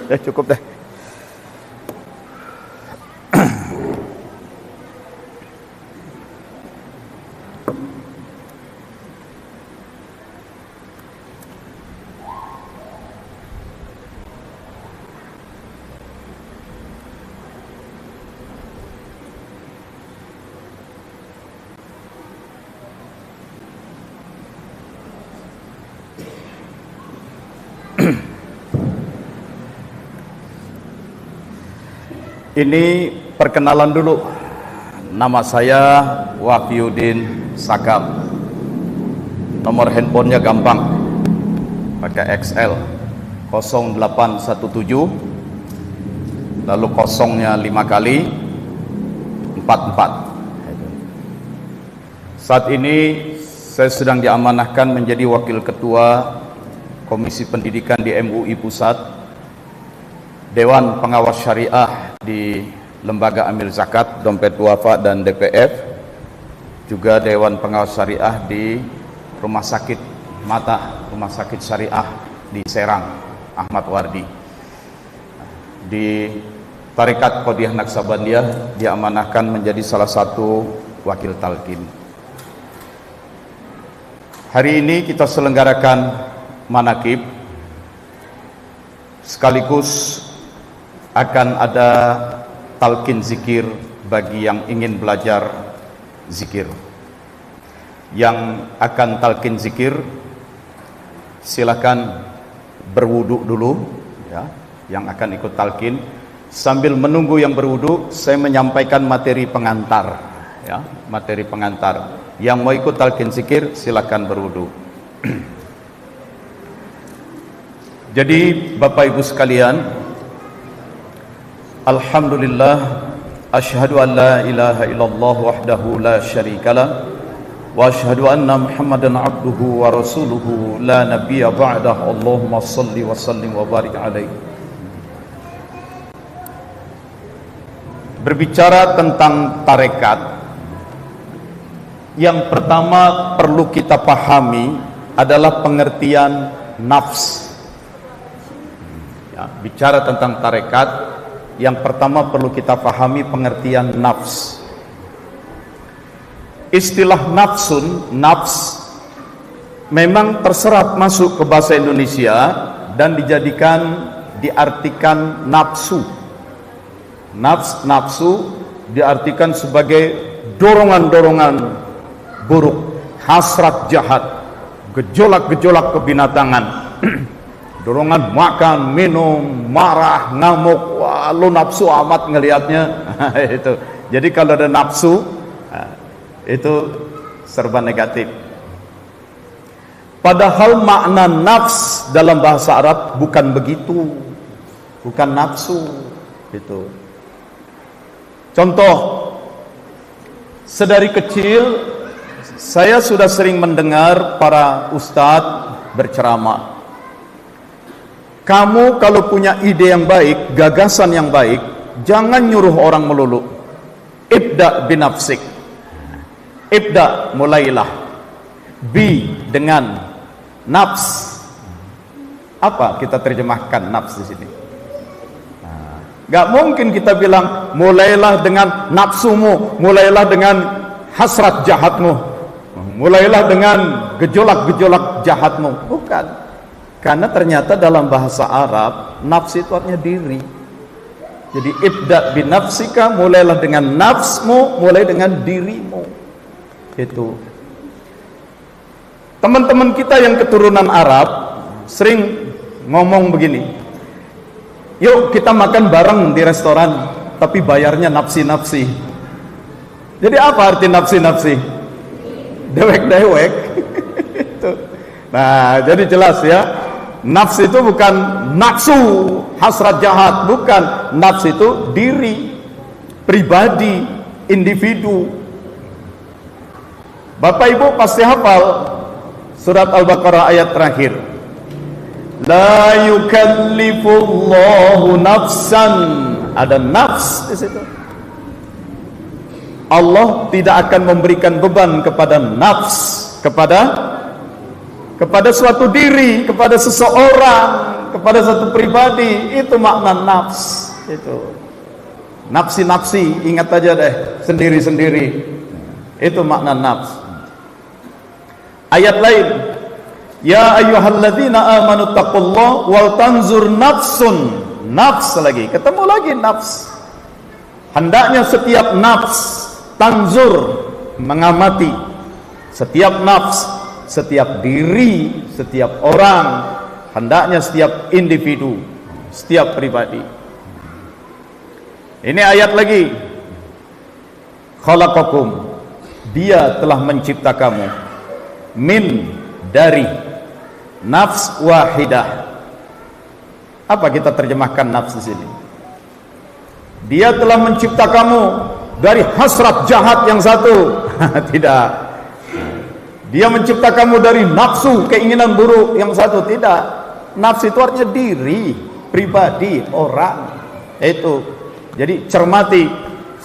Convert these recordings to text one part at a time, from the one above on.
Cukup deh. Ini perkenalan dulu. Nama saya Wahyudin Sakam. Nomor handphonenya gampang, pakai XL 0817, lalu kosongnya 5 kali 44. Saat ini saya sedang diamanahkan menjadi Wakil Ketua Komisi Pendidikan di MUI Pusat, Dewan Pengawas Syariah di Lembaga Amil Zakat, Dompet Duafa dan DPF, juga Dewan Pengawas Syariah di Rumah Sakit Mata, Rumah Sakit Syariah di Serang, Ahmad Wardi. Di Tarekat Qadiyah Naksabandiyah diamanahkan menjadi salah satu wakil talqin. Hari ini kita selenggarakan manakib, sekaligus akan ada talqin zikir bagi yang ingin belajar zikir. Yang akan talqin zikir silakan berwudu dulu ya, yang akan ikut talqin. Sambil menunggu yang berwudu, saya menyampaikan materi pengantar ya, materi pengantar. Yang mau ikut talqin zikir silakan berwudu. Jadi Bapak Ibu sekalian, alhamdulillah, asyhadu an la ilaha illallah wahdahu la syarikalah, wa asyhadu anna Muhammadan abduhu wa rasuluhu la nabiyya ba'dah. Allahumma salli wa sallim wa barik alaihi. Berbicara tentang tarekat, yang pertama perlu kita pahami adalah pengertian nafs ya, bicara tentang tarekat, yang pertama perlu kita pahami pengertian nafs. Istilah nafsun, nafs, memang terserap masuk ke bahasa Indonesia dan diartikan nafsu. Nafsu diartikan sebagai dorongan-dorongan buruk, hasrat jahat, gejolak-gejolak kebinatangan. Dorongan makan, minum, marah, ngamuk, wah lu nafsu amat ngelihatnya. Itu. Jadi kalau ada nafsu, itu serba negatif. Padahal makna nafs dalam bahasa Arab bukan begitu, bukan nafsu. Itu. Contoh, sedari kecil saya sudah sering mendengar para ustadz berceramah. Kamu kalau punya ide yang baik, gagasan yang baik, jangan nyuruh orang melulu. Ibda binafsik. Ibda, mulailah. Bi, dengan nafs. Apa kita terjemahkan nafs di sini? Gak mungkin kita bilang mulailah dengan nafsumu, mulailah dengan hasrat jahatmu, mulailah dengan gejolak-gejolak jahatmu. Bukan. Karena ternyata dalam bahasa Arab, nafs itu artinya diri. Jadi ibda binafsika, mulailah dengan nafsmu, mulai dengan dirimu. Itu. Teman-teman kita yang keturunan Arab sering ngomong begini, yuk kita makan bareng di restoran, tapi bayarnya nafsi-nafsi. Jadi apa arti nafsi-nafsi? Dewek-dewek. Nah, jadi jelas ya. Nafs itu bukan nafsu, hasrat jahat, bukan. Nafs itu diri, pribadi, individu. Bapak Ibu pasti hafal surat Al-Baqarah ayat terakhir. La yukallifullahu nafsan. Ada nafs di situ. Allah tidak akan memberikan beban kepada nafs, kepada kepada suatu diri, kepada seseorang, kepada satu pribadi. Itu makna nafs. Itu nafsi-nafsi, ingat aja deh, sendiri-sendiri. Itu makna nafs. Ayat lain, ya ayyuhalladzina amanu taqullaha wal tanzur nafsun. Nafs lagi, ketemu lagi nafs. Hendaknya setiap nafs tanzur, mengamati. Setiap nafs, setiap diri, setiap orang, hendaknya setiap individu, setiap pribadi. Ini ayat lagi, khalaqakum, dia telah mencipta kamu, min, dari, nafs wahidah. Apa kita terjemahkan nafs di sini? Dia telah mencipta kamu dari hasrat jahat yang satu. Tidak. Dia mencipta kamu dari nafsu, keinginan buruk yang satu. Tidak. Nafsu itu artinya diri, pribadi, orang. Itu. Jadi cermati.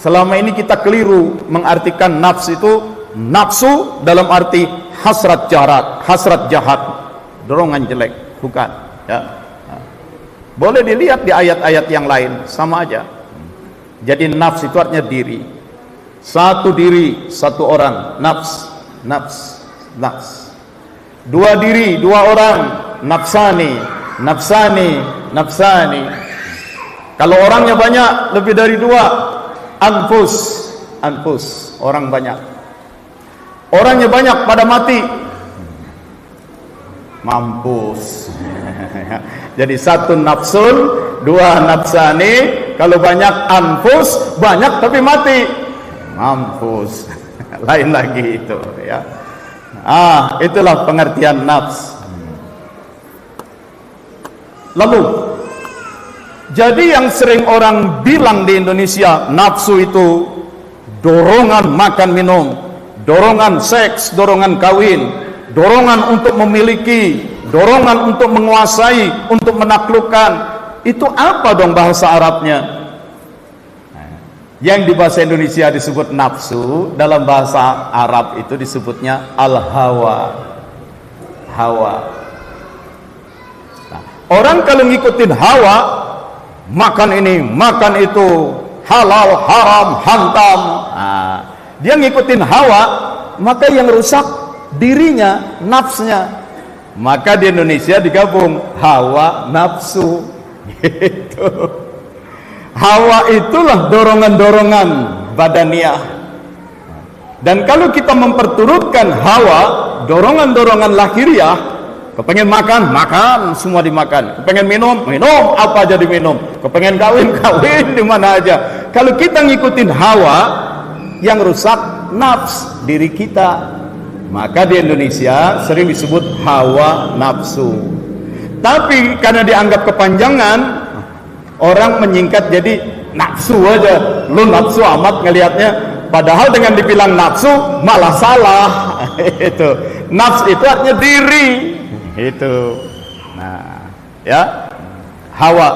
Selama ini kita keliru mengartikan nafsu itu nafsu dalam arti hasrat jahat, dorongan jelek. Bukan. Ya. Boleh dilihat di ayat-ayat yang lain, sama aja. Jadi nafs itu artinya diri. Satu diri, satu orang, nafs. Dua diri, dua orang, nafsani. Kalau orangnya banyak, lebih dari dua, anfus, orang banyak. Orangnya banyak pada mati, mampus. Jadi satu nafsun, dua nafsani. Kalau banyak anfus, banyak tapi mati, mampus. Lain lagi itu, ya. Itulah pengertian nafs. Lalu, jadi yang sering orang bilang di Indonesia, nafsu itu dorongan makan minum, dorongan seks, dorongan kawin, dorongan untuk memiliki, dorongan untuk menguasai, untuk menaklukkan. Itu apa dong bahasa Arabnya? Yang di bahasa Indonesia disebut nafsu, dalam bahasa Arab itu disebutnya al-hawa. Nah, orang kalau ngikutin hawa, makan ini, makan itu, halal, haram, hantam. Dia ngikutin hawa, maka yang rusak dirinya, nafsnya. Maka di Indonesia digabung hawa nafsu. Gitu. Hawa itulah dorongan-dorongan badaniah. Dan kalau kita memperturutkan hawa, dorongan-dorongan lahiriah, kepengen makan, semua dimakan. Kepengen minum, apa aja diminum. Kepengen kawin, di mana aja. Kalau kita ngikutin hawa, yang rusak nafs diri kita. Maka di Indonesia sering disebut hawa nafsu. Tapi karena dianggap kepanjangan, orang menyingkat jadi nafsu aja. Lu nafsu amat ngelihatnya. Padahal dengan dibilang nafsu malah salah. Itu nafs itu artinya diri. Itu. Nah, ya, hawa.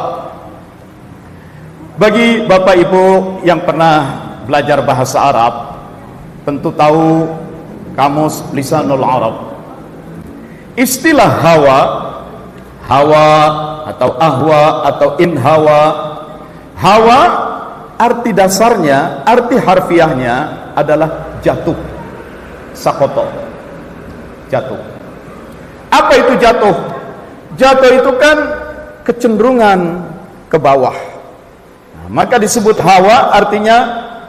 Bagi Bapak Ibu yang pernah belajar bahasa Arab, tentu tahu kamus Lisanul Arab. Istilah hawa atau ahwa atau inhawa. Hawa arti dasarnya, arti harfiahnya adalah jatuh, sakoto, jatuh. Apa itu jatuh? Jatuh itu kan kecenderungan ke bawah. Nah, maka disebut hawa artinya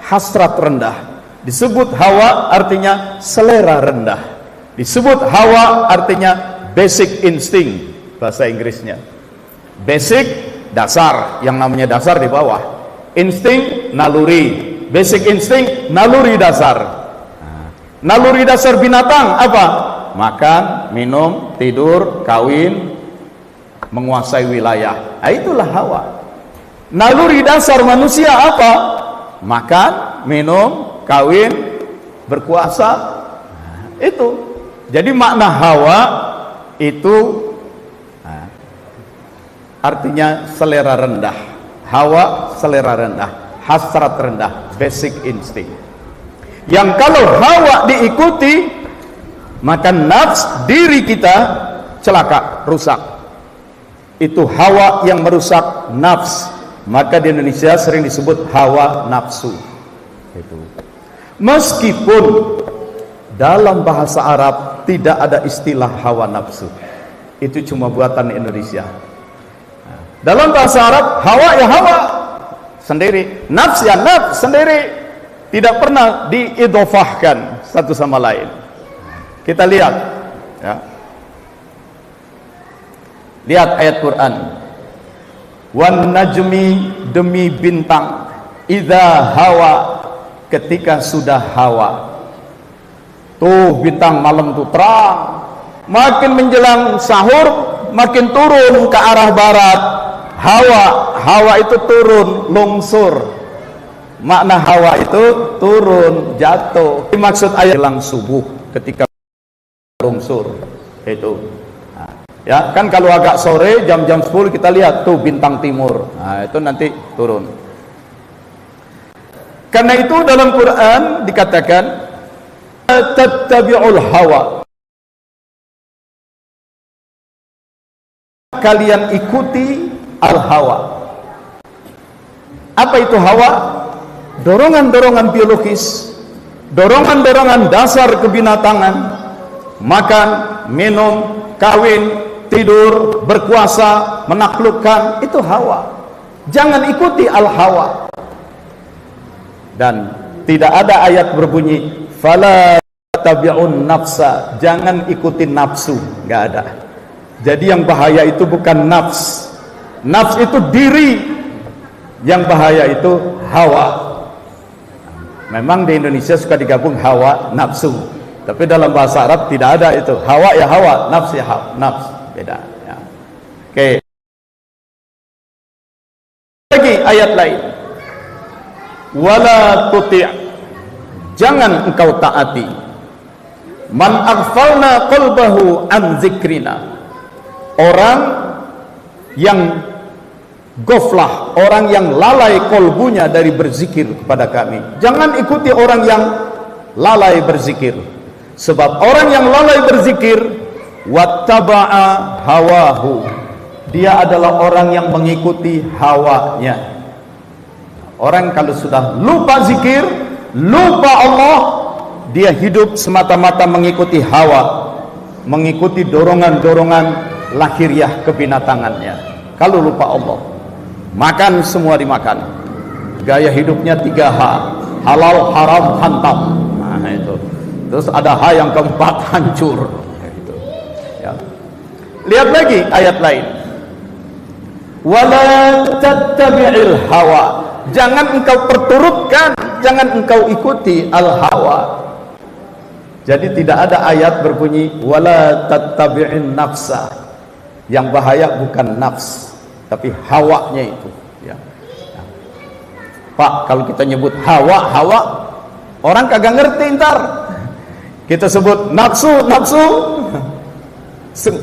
hasrat rendah. Disebut hawa artinya selera rendah. Disebut hawa artinya basic instinct, bahasa Inggrisnya. Basic, dasar, yang namanya dasar di bawah. Insting, naluri. Basic instinct, naluri dasar. Naluri dasar binatang apa? Makan, minum, tidur, kawin, menguasai wilayah. Nah, itulah hawa. Naluri dasar manusia apa? Makan, minum, kawin, berkuasa. Itu. Jadi makna hawa itu artinya selera rendah. Hawa selera rendah, hasrat rendah, basic instinct. Yang kalau hawa diikuti, maka nafs diri kita celaka, rusak. Itu hawa yang merusak nafs. Maka di Indonesia sering disebut hawa nafsu. Itu. Meskipun dalam bahasa Arab tidak ada istilah hawa nafsu, itu cuma buatan Indonesia. Dalam bahasa Arab, hawa ya hawa sendiri, nafs ya nafs sendiri, tidak pernah diidhofahkan satu sama lain. Kita lihat, ya. Lihat ayat Quran. Wan najmi, demi bintang, idza hawa, ketika sudah hawa. Tuh bintang malam tuh terang, makin menjelang sahur makin turun ke arah barat. Hawa itu turun, lungsur. Makna hawa itu turun, jatuh. Maksud ayat menjelang subuh ketika lungsur itu. Nah, ya kan kalau agak sore jam-jam 10 kita lihat tuh bintang timur. Nah, itu nanti turun. Karena itu dalam Quran dikatakan tattabi'ul hawa, kalian ikuti al-hawa. Apa itu hawa? Dorongan-dorongan biologis, dorongan-dorongan dasar kebinatangan, makan, minum, kawin, tidur, berkuasa, menaklukkan, itu hawa. Jangan ikuti al-hawa. Dan tidak ada ayat berbunyi fala tabi'un nafsa, jangan ikuti nafsu, enggak ada. Jadi yang bahaya itu bukan nafs. Nafs itu diri, yang bahaya itu hawa. Memang di Indonesia suka digabung hawa nafsu, tapi dalam bahasa Arab tidak ada itu. Hawa ya hawa, nafs ya hawa, nafs beda ya. Oke. Lagi ayat lain. Wala tuti', jangan engkau taati man aghfalna qalbahu an zikrina, orang yang goflah, orang yang lalai kolbunya dari berzikir kepada kami. Jangan ikuti orang yang lalai berzikir, sebab orang yang lalai berzikir wattaba'a hawahu, dia adalah orang yang mengikuti hawanya. Orang kalau sudah lupa zikir, lupa Allah, dia hidup semata-mata mengikuti hawa, mengikuti dorongan-dorongan lahiriah kebinatangannya. Kalau lupa Allah, makan semua dimakan, gaya hidupnya 3H, halal, haram, hantam. Nah itu. Terus ada H yang keempat, hancur. Itu. Ya. Lihat lagi ayat lain. Wala tattabi'il hawa, jangan engkau perturutkan, jangan engkau ikuti al-hawa. Jadi tidak ada ayat berbunyi wala tattabi'in nafsa. Yang bahaya bukan nafs, tapi hawanya itu ya. Pak, kalau kita nyebut hawa, orang kagak ngerti ntar. Kita sebut nafsu,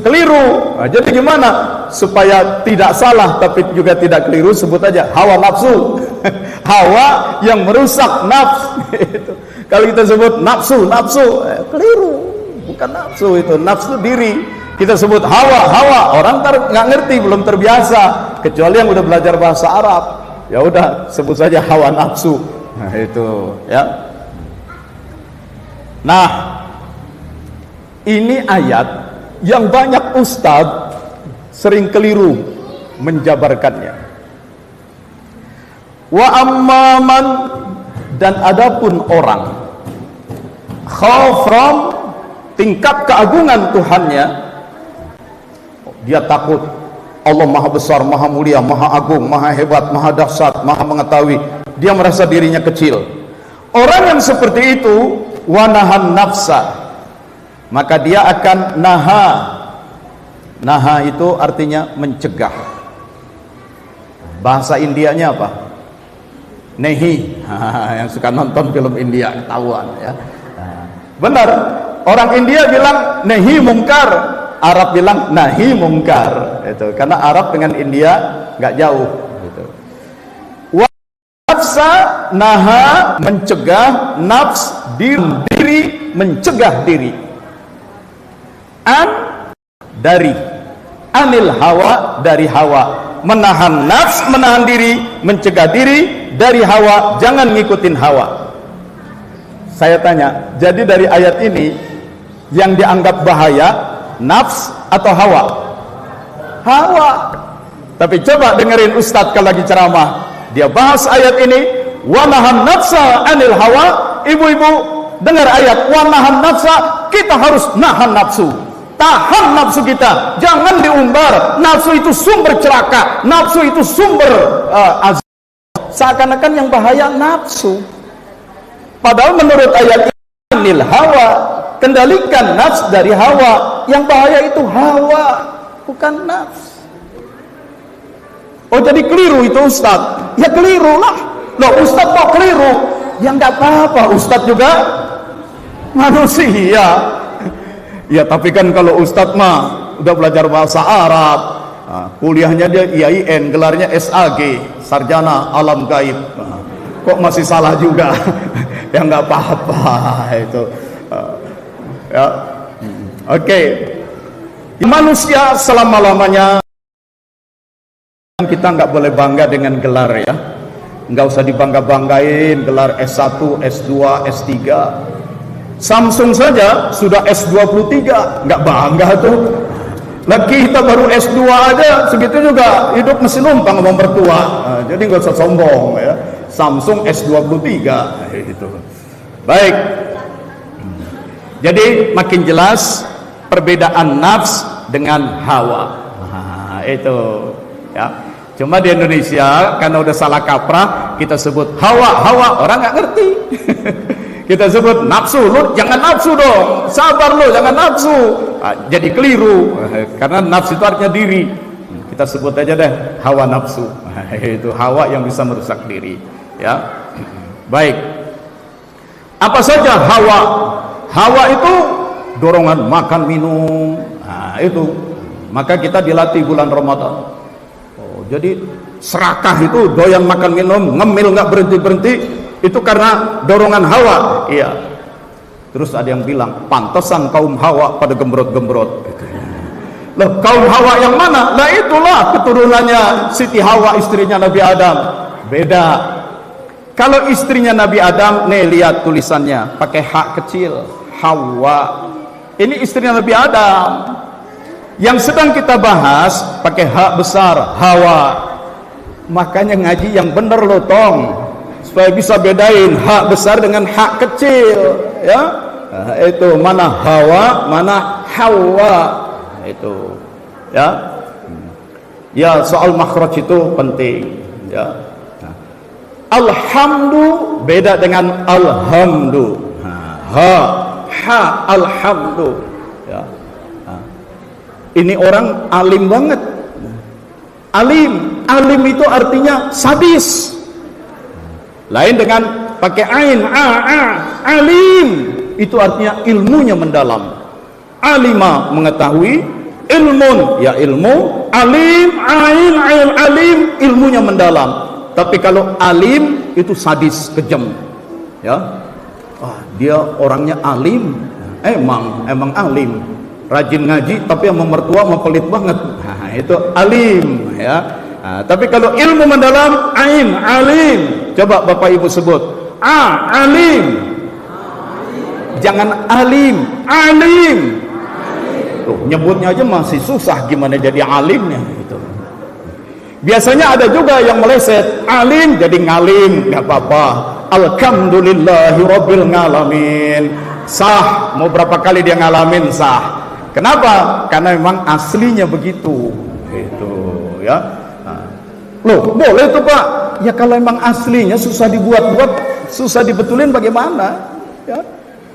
keliru. Nah, jadi gimana supaya tidak salah tapi juga tidak keliru? Sebut aja hawa nafsu. Hawa yang merusak nafs. Kalau kita sebut nafsu, keliru. Bukan nafsu itu, nafsu diri. Kita sebut hawa, orang nggak ngerti, belum terbiasa. Kecuali yang udah belajar bahasa Arab, ya udah sebut saja hawa nafsu. Nah itu, ya. Nah, ini ayat yang banyak ustadz sering keliru menjabarkannya. Wa amman, dan adapun orang khawfram, tingkat keagungan Tuhannya, dia takut Allah maha besar, maha mulia, maha agung, maha hebat, maha dahsyat, maha mengetahui. Dia merasa dirinya kecil. Orang yang seperti itu wanahan nafsa, maka dia akan naha itu artinya mencegah. Bahasa Indianya apa? Nehi. Yang suka nonton film India ketahuan ya. Benar, orang India bilang nehi mungkar, Arab bilang nahi mungkar, itu karena Arab dengan India nggak jauh. Gitu. Nafsa naha, mencegah, nafs diri mencegah diri. An dari, anil hawa dari hawa, menahan nafs, menahan diri, mencegah diri dari hawa, jangan ngikutin hawa. Saya tanya, jadi dari ayat ini yang dianggap bahaya nafs atau hawa? Hawa. Tapi coba dengerin Ustadz kalau lagi ceramah, dia bahas ayat ini, wa nahan nafsa anil hawa. Ibu-ibu dengar ayat wa nahan nafsa, kita harus nahan nafsu, tahan nafsu kita, jangan diumbar. Nafsu itu sumber celaka, nafsu itu sumber azab. Seakan-akan yang bahaya nafsu, padahal menurut ayat ini anil hawa, kendalikan nafs dari hawa. Yang bahaya itu hawa, bukan nafs. Oh, jadi keliru itu Ustadz? Ya keliru lah. Loh, Ustadz kok keliru? Ya nggak apa-apa, Ustadz juga manusia. Ya tapi kan kalau Ustadz mah udah belajar bahasa Arab, kuliahnya dia IAIN, gelarnya SAG, Sarjana Alam Gaib. Kok masih salah juga? Ya nggak apa-apa itu. Ya, oke. Manusia selama-lamanya, kita nggak boleh bangga dengan gelar ya, nggak usah dibangga-banggain gelar S1, S2, S3. Samsung saja sudah S23, nggak bangga tuh. Lagi kita baru S2 aja segitu juga hidup masih numpang sama mertua. Jadi nggak usah sombong ya. Samsung S23 itu. Baik. Jadi makin jelas perbedaan nafs dengan hawa. Itu ya. Cuma di Indonesia karena udah salah kaprah, kita sebut hawa, orang nggak ngerti. Kita sebut nafsu, lu jangan nafsu dong, sabar lu jangan nafsu. Jadi keliru, karena nafsu itu artinya diri. Kita sebut aja deh hawa nafsu. Itu hawa yang bisa merusak diri ya. Baik, apa saja hawa? Hawa itu dorongan makan minum. Itu maka kita dilatih bulan Ramadan. Jadi serakah itu, doyan makan minum, ngemil nggak berhenti-berhenti, itu karena dorongan hawa. Iya. Terus ada yang bilang, pantesan kaum hawa pada gembrot-gembrot. Loh, kaum hawa yang mana? Nah itulah keturunannya Siti Hawa, istrinya Nabi Adam. Beda. Kalau istrinya Nabi Adam, nih lihat tulisannya, pakai hak kecil, Hawa. Ini istrinya Nabi Adam. Yang sedang kita bahas pakai hak besar, hawa. Makanya ngaji yang bener loh tong, supaya bisa bedain hak besar dengan hak kecil ya. Itu mana hawa, mana hawa. Itu ya. Ya, soal makhraj itu penting ya. Alhamdu beda dengan alhamdu. Ha, alhamdu ya. Ini orang alim banget. Alim itu artinya sadis. Lain dengan pakai ain, alim itu artinya ilmunya mendalam. Alima mengetahui, ilmun ya ilmu, alim alim ilmunya mendalam. Tapi kalau alim itu sadis, kejam. Ya. Dia orangnya alim. Emang alim. Rajin ngaji tapi yang mertua mempelit banget. Itu alim ya. Tapi kalau ilmu mendalam, alim. Coba Bapak Ibu sebut. Alim. Jangan alim. Tuh, nyebutnya aja masih susah, gimana jadi alimnya gitu. Biasanya ada juga yang meleset, alim jadi ngalim, nggak apa-apa. Alhamdulillahi rabbil ngalamin. Sah, mau berapa kali dia ngalamin sah. Kenapa? Karena memang aslinya begitu. Itu ya. Loh, boleh tuh Pak. Ya kalau memang aslinya susah dibuat-buat, susah dibetulin bagaimana? Ya.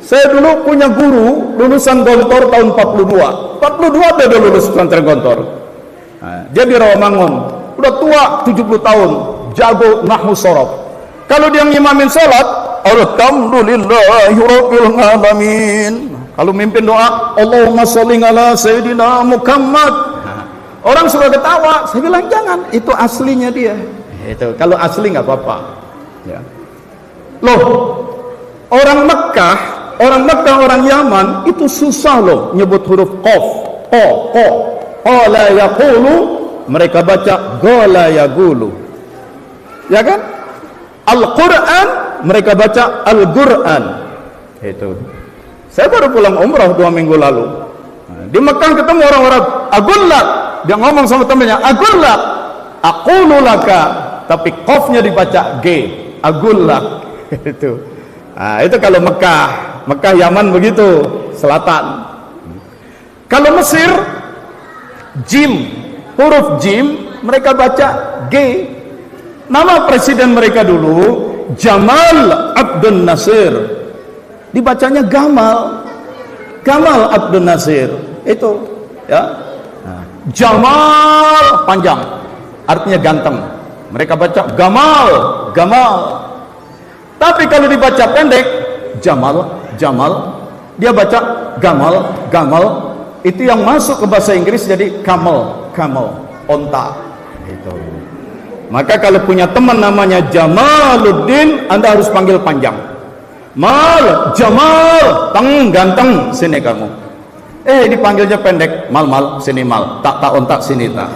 Saya dulu punya guru lulusan Gontor tahun 42. 42 dia lulus pesantren Gontor. Dia di Rawamangun. Udah tua, 70 tahun, jago nahwu shorof. Kalau dia ngimamin sholat, alhamdulillahirabbil alamin. Kalau mimpin doa, Allahumma sholli ala sayyidina Muhammad. Orang suka ketawa. Saya bilang jangan, itu aslinya dia. Itu kalau asli nggak apa-apa. Ya. Loh, orang Mekah orang Makkah, orang Yaman itu susah loh nyebut huruf qaf, ko. Qala yaqulu, mereka baca qala yaqulu. Ya kan? Al-Quran, mereka baca Al-Quran. Itu. Saya baru pulang umrah 2 minggu lalu. Di Mekah ketemu orang-orang agullak. Dia ngomong sama temannya, agullak. Aqulu laka. Tapi qafnya dibaca G. Agullak. Itu. Nah, itu kalau Mekah Yaman begitu, selatan. Kalau Mesir, jim, huruf jim, mereka baca G. Nama presiden mereka dulu Jamal Abdul Nasir, dibacanya Gamal Abdul Nasir. Itu ya, Jamal panjang, artinya ganteng, mereka baca Gamal. Tapi kalau dibaca pendek Jamal, dia baca Gamal. Itu yang masuk ke bahasa Inggris jadi camel, onta. Itu. Maka kalau punya teman namanya Jamaluddin, Anda harus panggil panjang. Jamal, ganteng, sini kamu. Dipanggilnya pendek, mal, sini mal, tak ontak sini tak.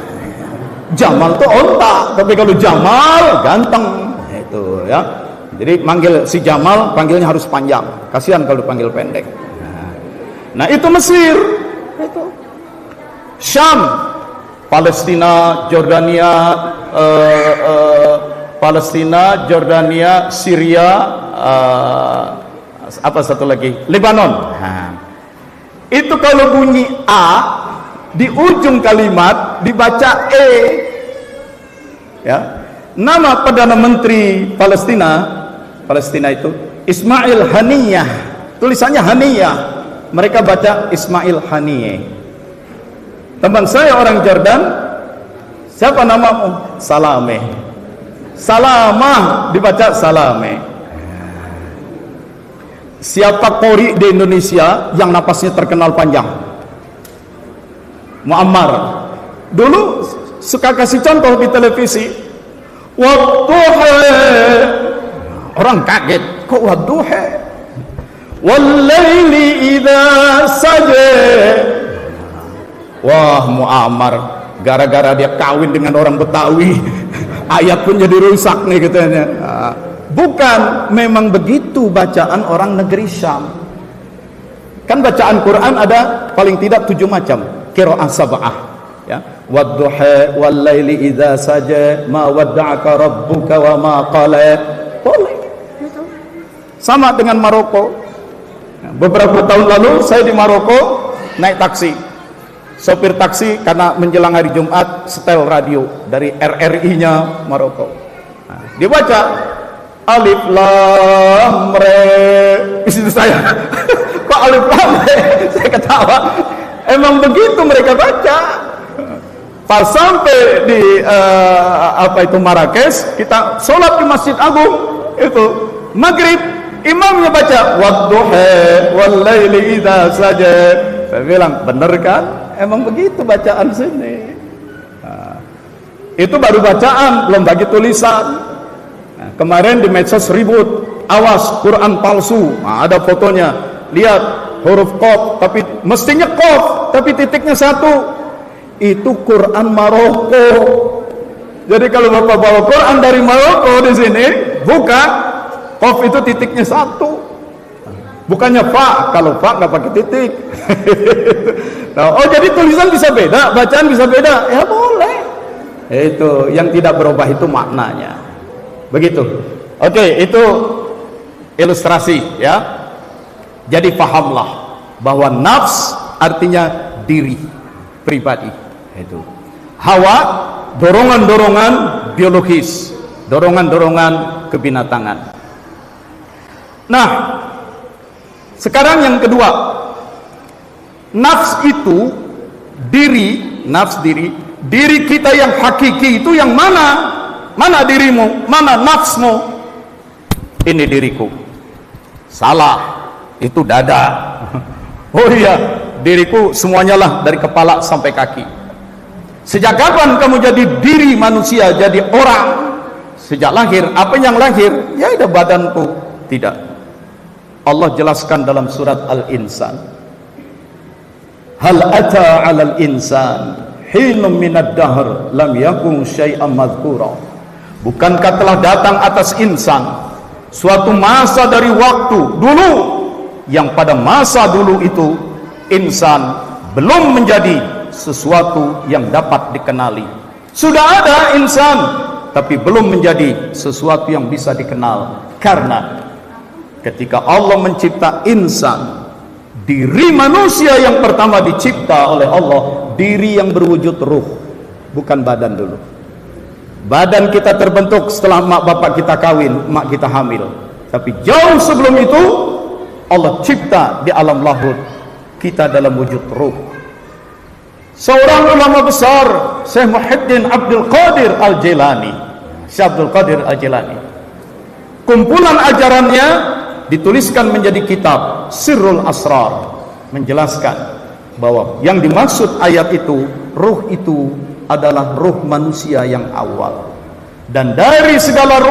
Jamal tuh ontak, tapi kalau Jamal ganteng. Itu ya. Jadi manggil si Jamal, panggilnya harus panjang. Kasihan kalau panggil pendek. Nah, itu Mesir. Itu Syam, Palestina, Jordania, Syria, apa satu lagi? Lebanon. Itu kalau bunyi A di ujung kalimat dibaca E. Ya. Nama Perdana Menteri Palestina itu Ismail Haniyah. Tulisannya Haniyah. Mereka baca Ismail Haniyeh. Teman saya orang Jordan, siapa namamu? Salame. Salamah dibaca Salame. Siapa qori di Indonesia yang napasnya terkenal panjang? Muammar. Dulu suka kasih contoh di televisi. Wadduha. Orang kaget, kok wadduha? Wallaili idza saja. Wah, Muammar, gara-gara dia kawin dengan orang Betawi, ayat pun jadi rusak nih katanya. Bukan, memang begitu bacaan orang negeri Syam. Kan bacaan Quran ada paling tidak 7 macam, qiraah sab'ah. Ya, wadduha wal laili idza saja ma wadda'aka rabbuka wa ma qala. Boleh. Sama dengan Maroko. Beberapa tahun lalu saya di Maroko naik taksi. Sopir taksi karena menjelang hari Jumat setel radio dari RRI-nya Maroko. Dia baca Alif Lam Re. Di situ saya, kok Alif Lam Re? Saya ketawa. Emang begitu mereka baca. Pas sampai di Marrakesh, kita sholat di Masjid Agung itu maghrib, imamnya baca wadduha wal laili idza saja. Saya bilang, bener kan? Emang begitu bacaan sini. Itu baru bacaan, belum bagi tulisan. Kemarin di medsos ribut, awas Quran palsu. Ada fotonya, lihat huruf qaf, tapi mestinya qaf, tapi titiknya 1. Itu Quran Maroko. Jadi kalau Bapak bawa Quran dari Maroko di sini, buka qaf itu titiknya 1. Bukannya fa, kalau fa nggak pakai titik. Nah, jadi tulisan bisa beda, bacaan bisa beda, ya boleh. Itu yang tidak berubah itu maknanya. Begitu. Oke, itu ilustrasi ya. Jadi pahamlah bahwa nafs artinya diri pribadi. Itu. Hawa dorongan-dorongan biologis, dorongan-dorongan kebinatangan. Nah, sekarang yang kedua, nafs itu nafs diri kita yang hakiki itu yang mana? Mana dirimu? Mana nafsmu? Ini diriku. Salah, itu dada. Oh iya, diriku semuanya lah dari kepala sampai kaki. Sejak kapan kamu jadi diri manusia, jadi orang? Sejak lahir. Apa yang lahir? Ya ada badanku. Tidak. Allah jelaskan dalam surat Al-Insan, hal ata 'alal insan hinum minad dahr lam yakun syai'an madhkura. Bukankah telah datang atas insan suatu masa dari waktu dulu, yang pada masa dulu itu insan belum menjadi sesuatu yang dapat dikenali. Sudah ada insan, tapi belum menjadi sesuatu yang bisa dikenal. Karena ketika Allah mencipta insan, diri manusia yang pertama dicipta oleh Allah, diri yang berwujud ruh, bukan badan dulu. Badan kita terbentuk setelah mak bapak kita kawin, mak kita hamil. Tapi jauh sebelum itu Allah cipta di alam lahud kita dalam wujud ruh. Seorang ulama besar, Syekh Muhyiddin Abdul Qadir Al-Jilani, Syekh Abdul Qadir Al-Jilani, kumpulan ajarannya dituliskan menjadi kitab Sirrul Asrar, menjelaskan bahwa yang dimaksud ayat itu, ruh itu adalah ruh manusia yang awal. Dan dari segala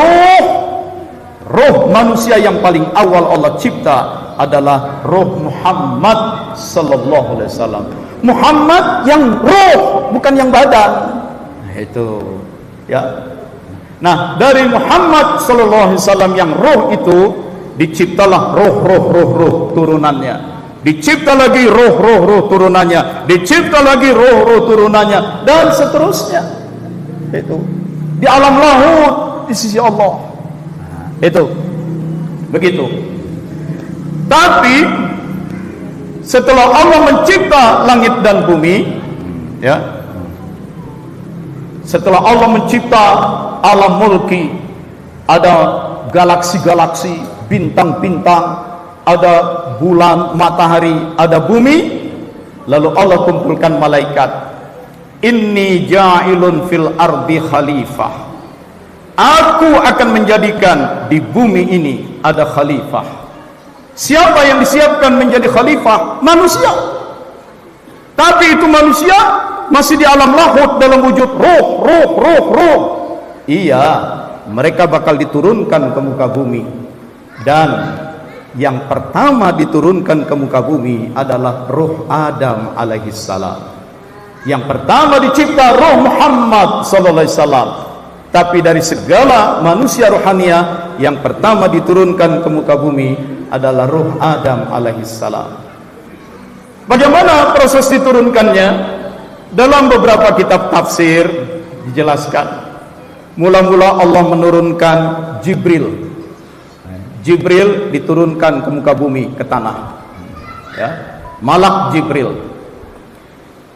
ruh manusia yang paling awal Allah cipta adalah ruh Muhammad sallallahu alaihi wasallam. Muhammad yang ruh, bukan yang badan. Itu ya. Nah, dari Muhammad sallallahu alaihi wasallam yang ruh itu diciptalah ruh turunannya. Dicipta lagi ruh turunannya, dicipta lagi ruh turunannya, dan seterusnya. Itu di alam lahud di sisi Allah. Itu begitu. Tapi setelah Allah mencipta langit dan bumi, ya, setelah Allah mencipta alam mulki, ada galaksi-galaksi, bintang-bintang, ada bulan, matahari, ada bumi. Lalu Allah kumpulkan malaikat, inni ja'ilun fil ardi khalifah, aku akan menjadikan di bumi ini ada khalifah. Siapa yang disiapkan menjadi khalifah? Manusia. Tapi itu manusia masih di alam lahud dalam wujud ruh. Iya, mereka bakal diturunkan ke muka bumi. Dan yang pertama diturunkan ke muka bumi adalah ruh Adam alaihissalam. Yang pertama dicipta ruh Muhammad sallallahu alaihi wasallam. Tapi dari segala manusia rohania, yang pertama diturunkan ke muka bumi adalah ruh Adam alaihissalam. Bagaimana proses diturunkannya? Dalam beberapa kitab tafsir dijelaskan. Mula-mula Allah menurunkan Jibril. Jibril diturunkan ke muka bumi, ke tanah, ya. Malak Jibril.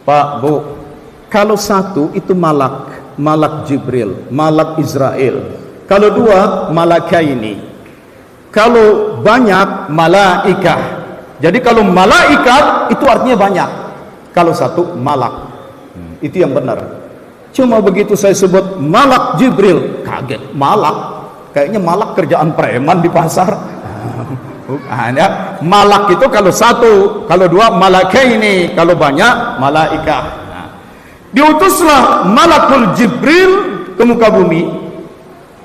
Pak, Bu, kalau satu itu malak Jibril, malak Israel. Kalau dua, malakaini. Kalau banyak, malaikah. Jadi kalau malaikat itu artinya banyak. Kalau satu, malak. Itu yang benar. Cuma begitu saya sebut malak Jibril, kaget, malak. Kayaknya malak kerjaan preman di pasar. Bukan, ya. Malak itu kalau satu, kalau dua, malakaini, kalau banyak, malaikah. Nah, diutuslah malakul Jibril ke muka bumi,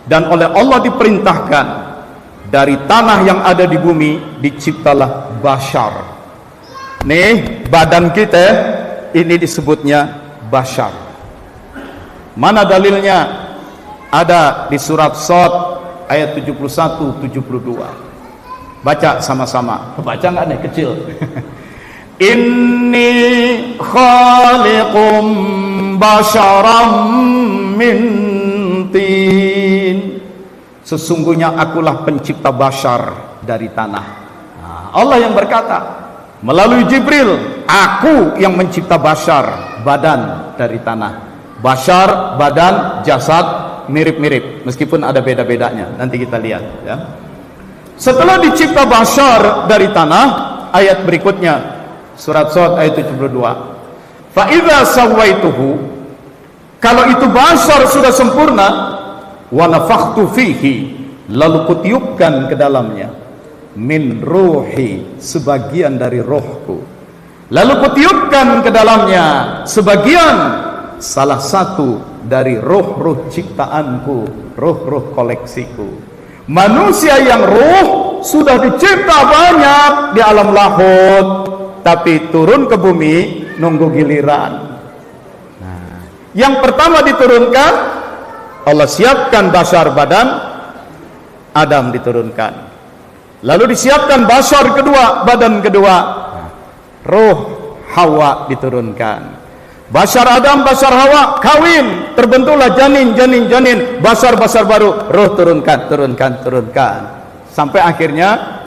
dan oleh Allah diperintahkan dari tanah yang ada di bumi diciptalah bashar. Nih badan kita ini disebutnya bashar. Mana dalilnya? Ada di surat Shad ayat 71-72. Baca sama-sama. Baca nggak nih kecil? Inni khaliqum basharam min tin. Sesungguhnya akulah pencipta bashar dari tanah. Nah, Allah yang berkata melalui Jibril, aku yang mencipta bashar, badan dari tanah. Bashar, badan, jasad, mirip-mirip, meskipun ada beda-bedanya. Nanti kita lihat, ya. Setelah dicipta bashar dari tanah, ayat berikutnya surat Shad ayat 72. Fa idza sawaituhu, kalau itu bashar sudah sempurna, wa nafakhtu fihi, lalu kutiupkan ke dalamnya min ruhi, sebagian dari rohku. Lalu kutiupkan ke dalamnya sebagian, salah satu dari roh-roh ciptaanku, roh-roh koleksiku. Manusia yang ruh sudah dicipta banyak di alam lahut, tapi turun ke bumi nunggu giliran. Nah, yang pertama diturunkan, Allah siapkan basar badan, Adam diturunkan. Lalu disiapkan basar kedua, badan kedua, roh Hawa diturunkan. Basar Adam, basar Hawa kawin, terbentuklah janin, basar baru, roh turunkan, sampai akhirnya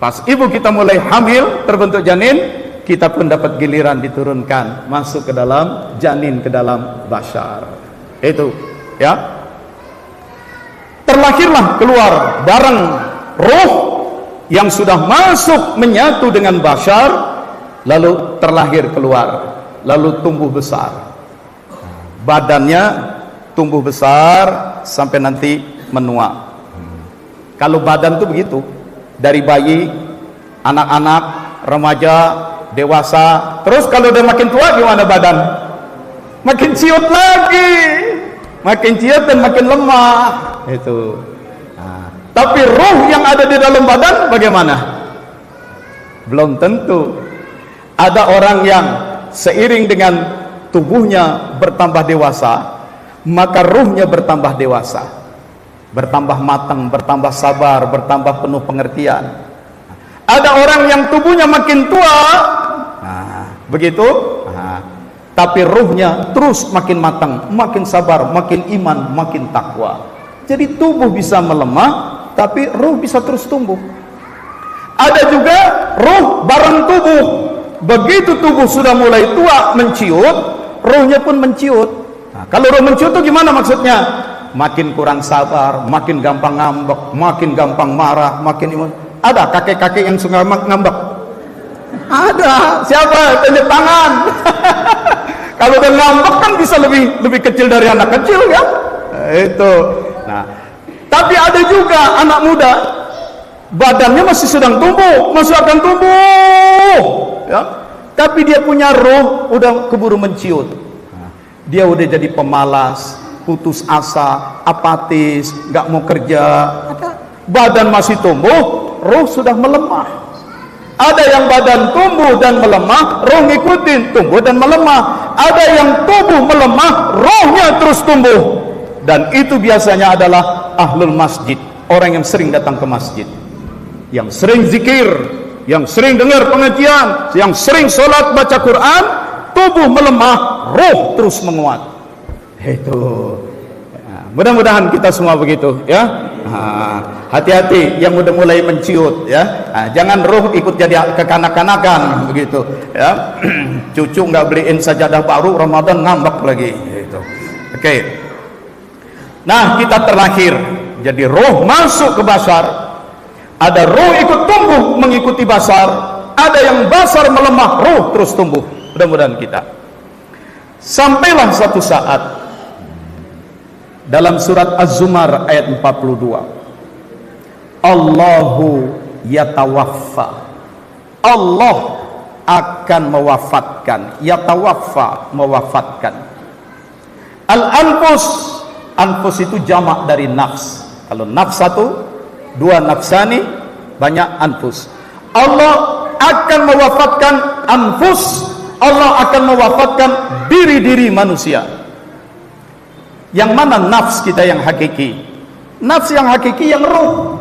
pas ibu kita mulai hamil, terbentuk janin, kita pun dapat giliran diturunkan masuk ke dalam janin, ke dalam basar. Itu ya, terlahirlah keluar barang roh yang sudah masuk menyatu dengan basar, lalu terlahir keluar, lalu tumbuh besar, badannya tumbuh besar sampai nanti menua. Kalau badan tuh begitu, dari bayi, anak-anak, remaja, dewasa, terus kalau udah makin tua gimana badan? Makin ciut lagi, makin ciut dan makin lemah. Itu. Nah, tapi ruh yang ada di dalam badan bagaimana? Belum tentu. Ada orang yang seiring dengan tubuhnya bertambah dewasa, maka ruhnya bertambah dewasa, bertambah matang, bertambah sabar, bertambah penuh pengertian. Ada orang yang tubuhnya makin tua, begitu, tapi ruhnya terus makin matang, makin sabar, makin iman, makin takwa. Jadi tubuh bisa melemah, tapi ruh bisa terus tumbuh. Ada juga ruh bareng tubuh. Begitu tubuh sudah mulai tua, menciut, ruhnya pun menciut. Nah, kalau ruh menciut itu gimana maksudnya? Makin kurang sabar, makin gampang ngambek, makin gampang marah, makin imun. Ada kakek-kakek yang suka ngambek? Ada. Siapa? Tunjuk tangan. Kalau udah ngambek kan bisa lebih kecil dari anak kecil ya. Itu. Nah, tapi ada juga anak muda, badannya masih sedang tumbuh, masih akan tumbuh. Ya, tapi dia punya roh udah keburu menciut. Dia udah jadi pemalas, putus asa, apatis, nggak mau kerja. Badan masih tumbuh, roh sudah melemah. Ada yang badan tumbuh dan melemah, roh ngikutin, tumbuh dan melemah. Ada yang tubuh melemah, rohnya terus tumbuh. Dan itu biasanya adalah ahlul masjid, orang yang sering datang ke masjid, yang sering zikir, yang sering dengar pengajian, yang sering sholat baca Quran. Tubuh melemah, roh terus menguat. Itu. Mudah-mudahan kita semua begitu ya. Hati-hati yang udah mulai menciut ya. Jangan roh ikut jadi kekanak-kanakan begitu ya. Cucu nggak beliin sajadah baru, Ramadan ngambek lagi gitu. Oke. Nah, kita terlahir jadi roh masuk ke basar. Ada roh ikut tumbuh mengikuti basar, ada yang basar melemah, roh terus tumbuh. Mudah-mudahan kita. Sampailah satu saat dalam surat Az-Zumar ayat 42. Allahu yatawaffa. Allah akan mewafatkan, yatawaffa, mewafatkan. Al-anfus, anfus itu jamak dari nafs. Kalau nafs satu, dua nafsani, banyak anfus. Allah akan mewafatkan anfus. Allah akan mewafatkan diri-diri manusia. Yang mana nafs kita yang hakiki? Nafs yang hakiki yang roh.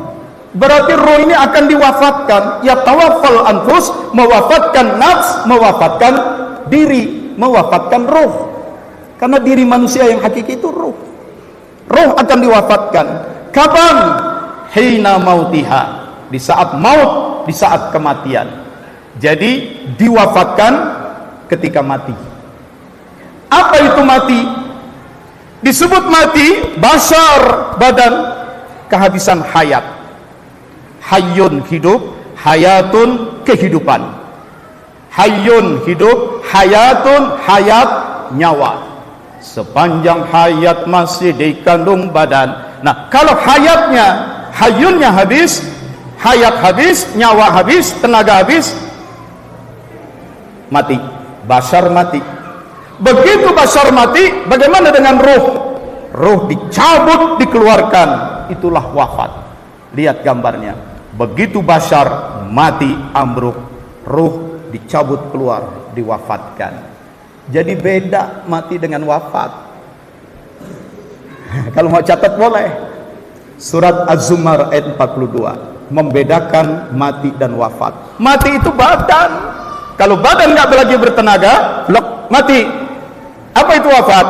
Berarti roh ini akan diwafatkan. Ya tawaffal anfus, mewafatkan nafs, mewafatkan diri, mewafatkan roh. Karena diri manusia yang hakiki itu roh. Roh akan diwafatkan. Kapan? Hina mautiha, di saat maut, di saat kematian. Jadi diwafatkan ketika mati. Apa itu mati? Disebut mati, basar badan, kehabisan hayat. Hayyun hidup, hayatun kehidupan. Hayyun hidup, hayatun hayat, nyawa. Sepanjang hayat masih dikandung badan. Nah, kalau hayatnya, hayyunnya habis, hayat habis, nyawa habis, tenaga habis, mati. Basar mati. Begitu basar mati, bagaimana dengan ruh? Ruh dicabut, dikeluarkan, itulah wafat. Lihat gambarnya. Begitu Bashar mati ambruk, ruh dicabut keluar, diwafatkan. Jadi beda mati dengan wafat. Kalau mau catat boleh. Surat Az-Zumar ayat 42 membedakan mati dan wafat. Mati itu badan. Kalau badan nggak lagi bertenaga, blok, mati. Apa itu wafat?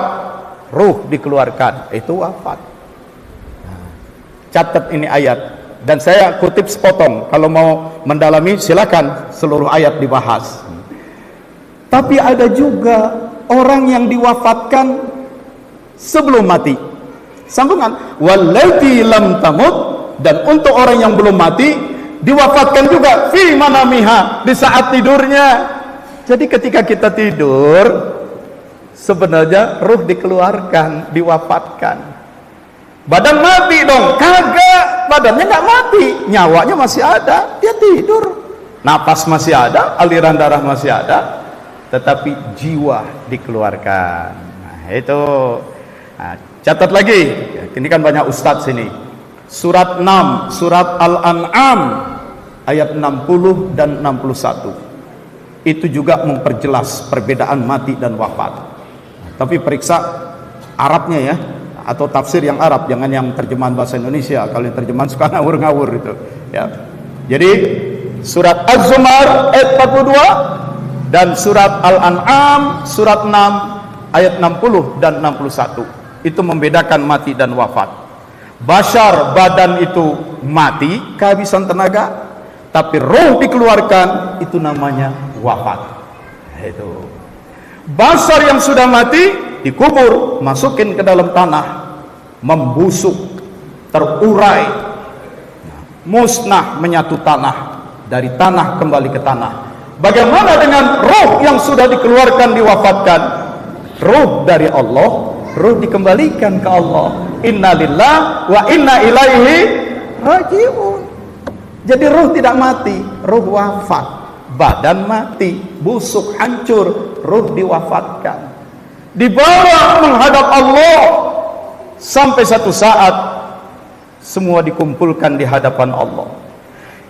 Ruh dikeluarkan, itu wafat. Catat ini ayat. Dan saya kutip sepotong. Kalau mau mendalami silakan seluruh ayat dibahas. Tapi ada juga orang yang diwafatkan sebelum mati. Sambungan, wallati lam tamut, dan untuk orang yang belum mati diwafatkan juga fi manamiha, di saat tidurnya. Jadi ketika kita tidur sebenarnya ruh dikeluarkan, diwafatkan. Badan mati dong? Kagak, badannya nggak mati, nyawanya masih ada, dia tidur, napas masih ada, aliran darah masih ada, tetapi jiwa dikeluarkan. Nah, itu. Nah, catat lagi, ini kan banyak ustadz sini. Surat 6, surat Al-An'am ayat 60 dan 61. Itu juga memperjelas perbedaan mati dan wafat. Tapi periksa Arabnya ya, atau tafsir yang Arab, jangan yang terjemahan bahasa Indonesia. Kalau yang terjemahan suka ngawur-ngawur itu ya. Jadi surat Az-Zumar ayat 42 dan surat Al-An'am surat 6 ayat 60 dan 61. Itu membedakan mati dan wafat. Bashar badan itu mati, kehabisan tenaga, tapi roh dikeluarkan, itu namanya wafat. Itu. Bashar yang sudah mati dikubur, masukin ke dalam tanah, membusuk, terurai, musnah, menyatu tanah, dari tanah kembali ke tanah. Bagaimana dengan roh yang sudah dikeluarkan, diwafatkan? Roh dari Allah, ruh dikembalikan ke Allah. Inna lillah wa inna ilaihi raji'un. Jadi ruh tidak mati, ruh wafat. Badan mati, busuk, hancur, ruh diwafatkan, dibawa menghadap Allah. Sampai satu saat semua dikumpulkan di hadapan Allah.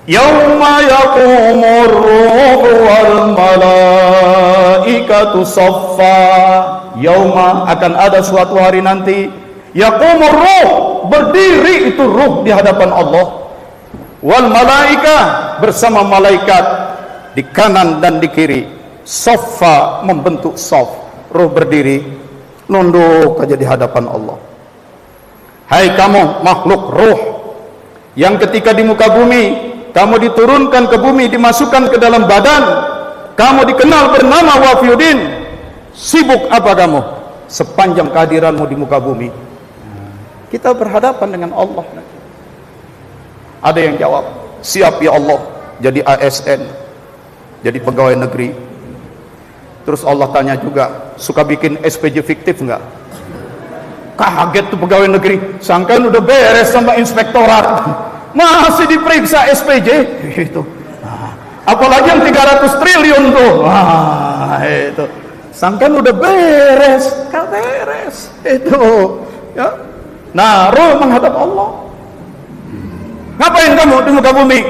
Yauma yaqumur ruhu wal malaikatu saffa. Yauma, akan ada suatu hari nanti, yaqumur ruh, berdiri itu ruh di hadapan Allah, wal malaikah, bersama malaikat di kanan dan di kiri, saffa, membentuk saf, ruh berdiri nunduk aja di hadapan Allah. Hai kamu makhluk ruh yang ketika di muka bumi kamu diturunkan ke bumi, dimasukkan ke dalam badan, kamu dikenal bernama Wafiyuddin. Sibuk apa kamu sepanjang kehadiranmu di muka bumi? Kita berhadapan dengan Allah. Ada yang jawab, siap ya Allah, jadi ASN, jadi pegawai negeri. Terus Allah tanya juga, suka bikin SPJ fiktif enggak? Kaget tuh pegawai negeri, sangkain udah beres sama inspektorat, masih diperiksa SPJ itu. Apalagi yang 300 triliun tuh. Itu sangkain udah beres, gak beres itu ya. Nah, ruh menghadap Allah. Ngapain kamu di muka bumi?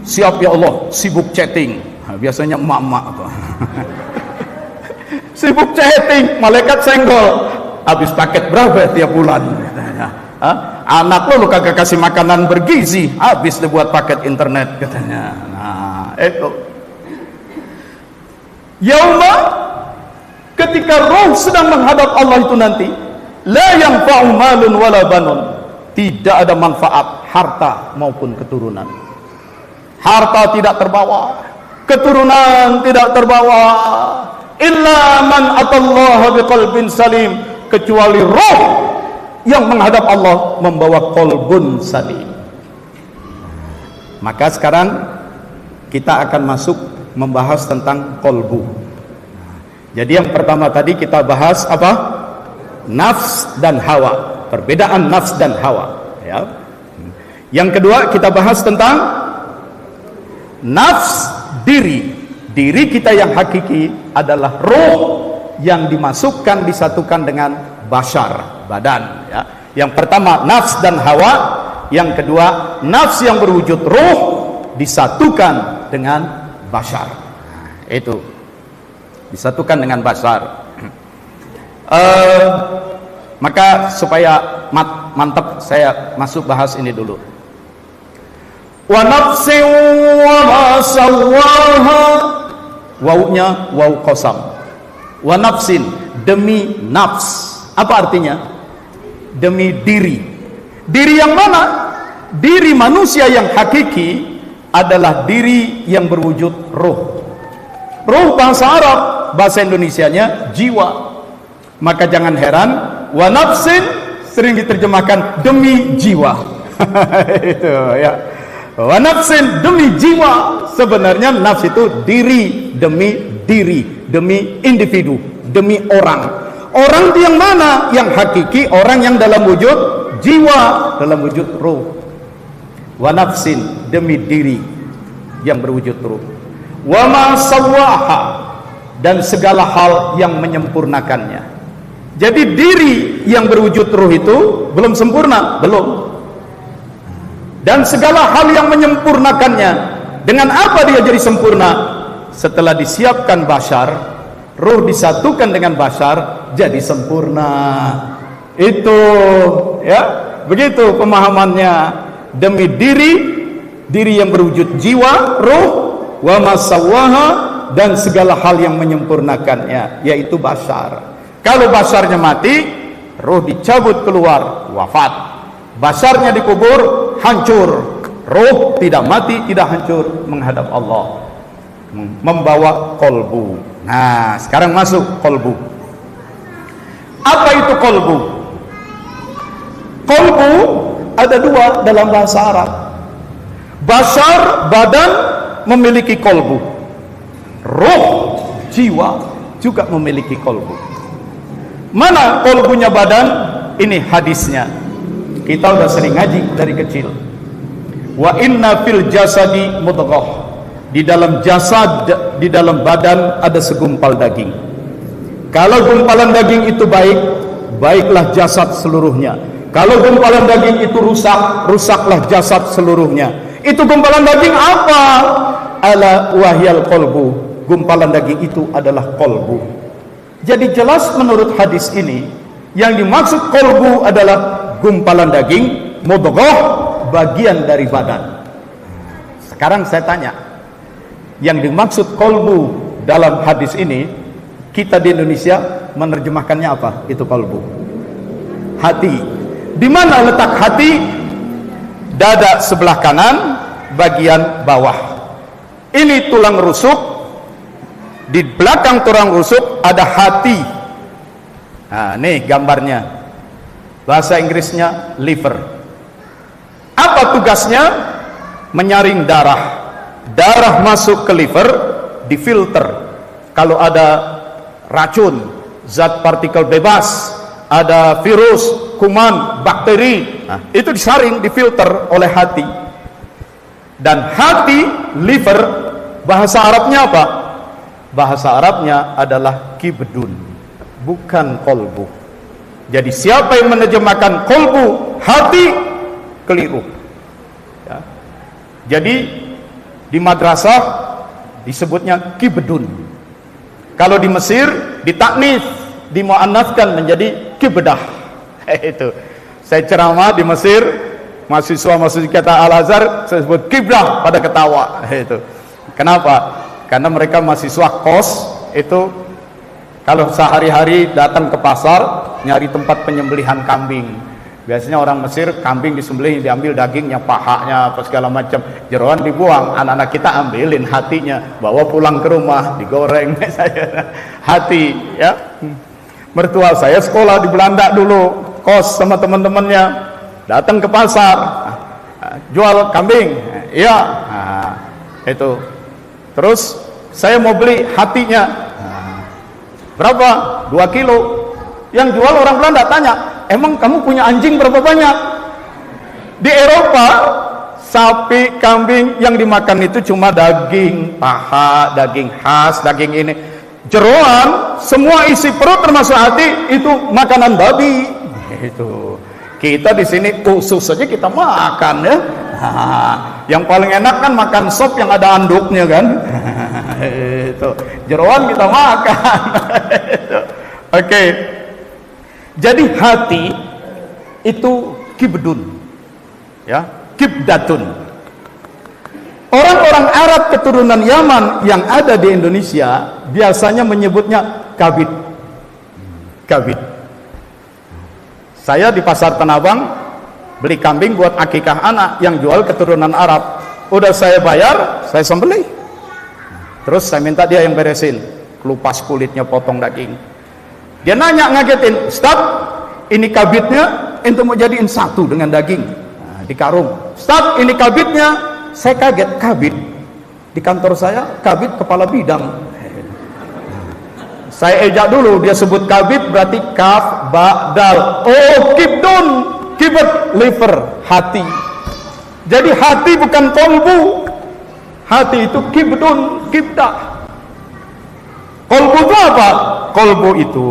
Siap ya Allah, sibuk chatting. Biasanya emak-emak tuh. Sibuk chatting, malaikat senggol. Habis paket berapa tiap bulan? Anak lu kagak kasih makanan bergizi, habis dibuat paket internet katanya. Nah, itu. Yauma, ketika roh sedang menghadap Allah itu nanti, la yanfa'u malun wala banun, tidak ada manfaat harta maupun keturunan. Harta tidak terbawa, keturunan tidak terbawa, illa man atallaha biqalbin salim, kecuali roh yang menghadap Allah membawa qalbun salim. Maka sekarang kita akan masuk membahas tentang qalbu. Jadi yang pertama tadi kita bahas apa? Nafs dan hawa, perbedaan nafs dan hawa ya. Yang kedua kita bahas tentang nafs, diri. Diri kita yang hakiki adalah roh yang dimasukkan, disatukan dengan bashar, badan ya. Yang pertama nafs dan hawa, Yang kedua, nafs yang berwujud ruh disatukan dengan bashar. Itu disatukan dengan bashar. Maka supaya mantap, saya masuk bahas ini dulu. Wa nafsin wa ma sawwaha, wawunya waw qasam. Wa nafsin, demi nafs. Apa artinya? Demi diri. Diri yang mana? Diri manusia yang hakiki adalah diri yang berwujud ruh. Ruh bahasa Arab, bahasa Indonesianya jiwa. Maka jangan heran, wa nafsin sering diterjemahkan demi jiwa. Itu ya. Wa nafsin, demi jiwa. Sebenarnya nafs itu diri, demi individu, demi orang. Orang itu yang mana? Yang hakiki, orang yang dalam wujud jiwa, dalam wujud ruh. Wa nafsin, demi diri yang berwujud ruh. Wa ma sawwaha, dan segala hal yang menyempurnakannya. Jadi diri yang berwujud ruh itu belum sempurna, belum. Dan segala hal yang menyempurnakannya. Dengan apa dia jadi sempurna? Setelah disiapkan bashar, ruh disatukan dengan bashar, jadi sempurna. Itu ya, begitu pemahamannya. Demi diri yang berwujud jiwa, ruh, wa masawwaha, dan segala hal yang menyempurnakannya, yaitu bashar. Kalau basharnya mati, ruh dicabut keluar, wafat. Basharnya dikubur, hancur. Ruh tidak mati, tidak hancur, menghadap Allah, membawa kolbu. Nah, sekarang masuk kolbu. Apa itu kolbu? Kolbu ada dua dalam bahasa Arab. Bashar, badan, memiliki kolbu. Ruh, jiwa, juga memiliki kolbu. Mana kolbunya badan? Ini hadisnya. Kita udah sering ngaji dari kecil. Wa inna fil jasadi mudghah. Di dalam jasad, di dalam badan ada segumpal daging. Kalau gumpalan daging itu baik, baiklah jasad seluruhnya. Kalau gumpalan daging itu rusak, rusaklah jasad seluruhnya. Itu gumpalan daging apa? Ala wahyal qalbu. Gumpalan daging itu adalah kolbu. Jadi jelas menurut hadis ini, yang dimaksud kolbu adalah gumpalan daging, mudghah, bagian dari badan. Sekarang saya tanya, yang dimaksud kolbu dalam hadis ini, kita di Indonesia menerjemahkannya apa? Itu kolbu. Hati. Di mana letak hati? Dada sebelah kanan, bagian bawah. Ini tulang rusuk. Di belakang tulang rusuk ada hati. Nah, nih gambarnya. Bahasa Inggrisnya liver. Apa tugasnya? Menyaring darah. Darah masuk ke liver, difilter. Kalau ada racun, zat partikel bebas, ada virus, kuman, bakteri, nah, itu disaring, difilter oleh hati. Dan hati, liver, bahasa Arabnya apa? Bahasa Arabnya adalah kibdun, bukan kolbu. Jadi siapa yang menerjemahkan kolbu, hati, keliru ya. Jadi di madrasah disebutnya kibdun. Kalau di Mesir ditaknis, dimuannaskan menjadi kibdah. Itu. Saya ceramah di Mesir, mahasiswa kata Al-Azhar, saya sebut kibdah, pada ketawa. Itu. Kenapa? Karena mereka mahasiswa kos, itu kalau sehari-hari datang ke pasar nyari tempat penyembelihan kambing. Biasanya orang Mesir, kambing disembelih, diambil dagingnya, pahanya, apa segala macam, jeroan dibuang. Anak-anak kita ambilin hatinya, bawa pulang ke rumah, digoreng. Saya hati, ya. Mertua saya sekolah di Belanda dulu, kos sama teman-temannya, datang ke pasar, jual kambing, iya, nah, itu. Terus saya mau beli hatinya, berapa? 2 kilo. Yang jual orang Belanda, tanya, emang kamu punya anjing berapa banyak? Di Eropa, sapi, kambing yang dimakan itu cuma daging paha, daging khas, daging ini. Jeroan, semua isi perut termasuk hati, itu makanan babi. Kita di sini usus saja kita makan ya. Yang paling enak kan makan sop yang ada anduknya kan. Itu jeroan kita makan. Oke. Jadi hati itu kibdun, ya, kibdatun. Orang-orang Arab keturunan Yaman yang ada di Indonesia biasanya menyebutnya kabid. Kabid. Saya di pasar Tanah Abang beli kambing buat akikah anak yang jual keturunan Arab. Udah saya bayar, saya sembelih. Terus saya minta dia yang beresin, kelupas kulitnya, potong daging. Dia nanya, ngagetin, "Ustaz, ini kabitnya ente mau jadiin satu dengan daging?" Nah, di karung. "Ustaz, ini kabitnya." Saya kaget, kabit di kantor saya, kabit kepala bidang. Saya ejak dulu, dia sebut kabit berarti kaf ba dal. Oh, kibdun, kibet, liver, hati. Jadi hati bukan kolbu, hati itu kibdun, kibdah. Kolbu itu apa? Kolbu itu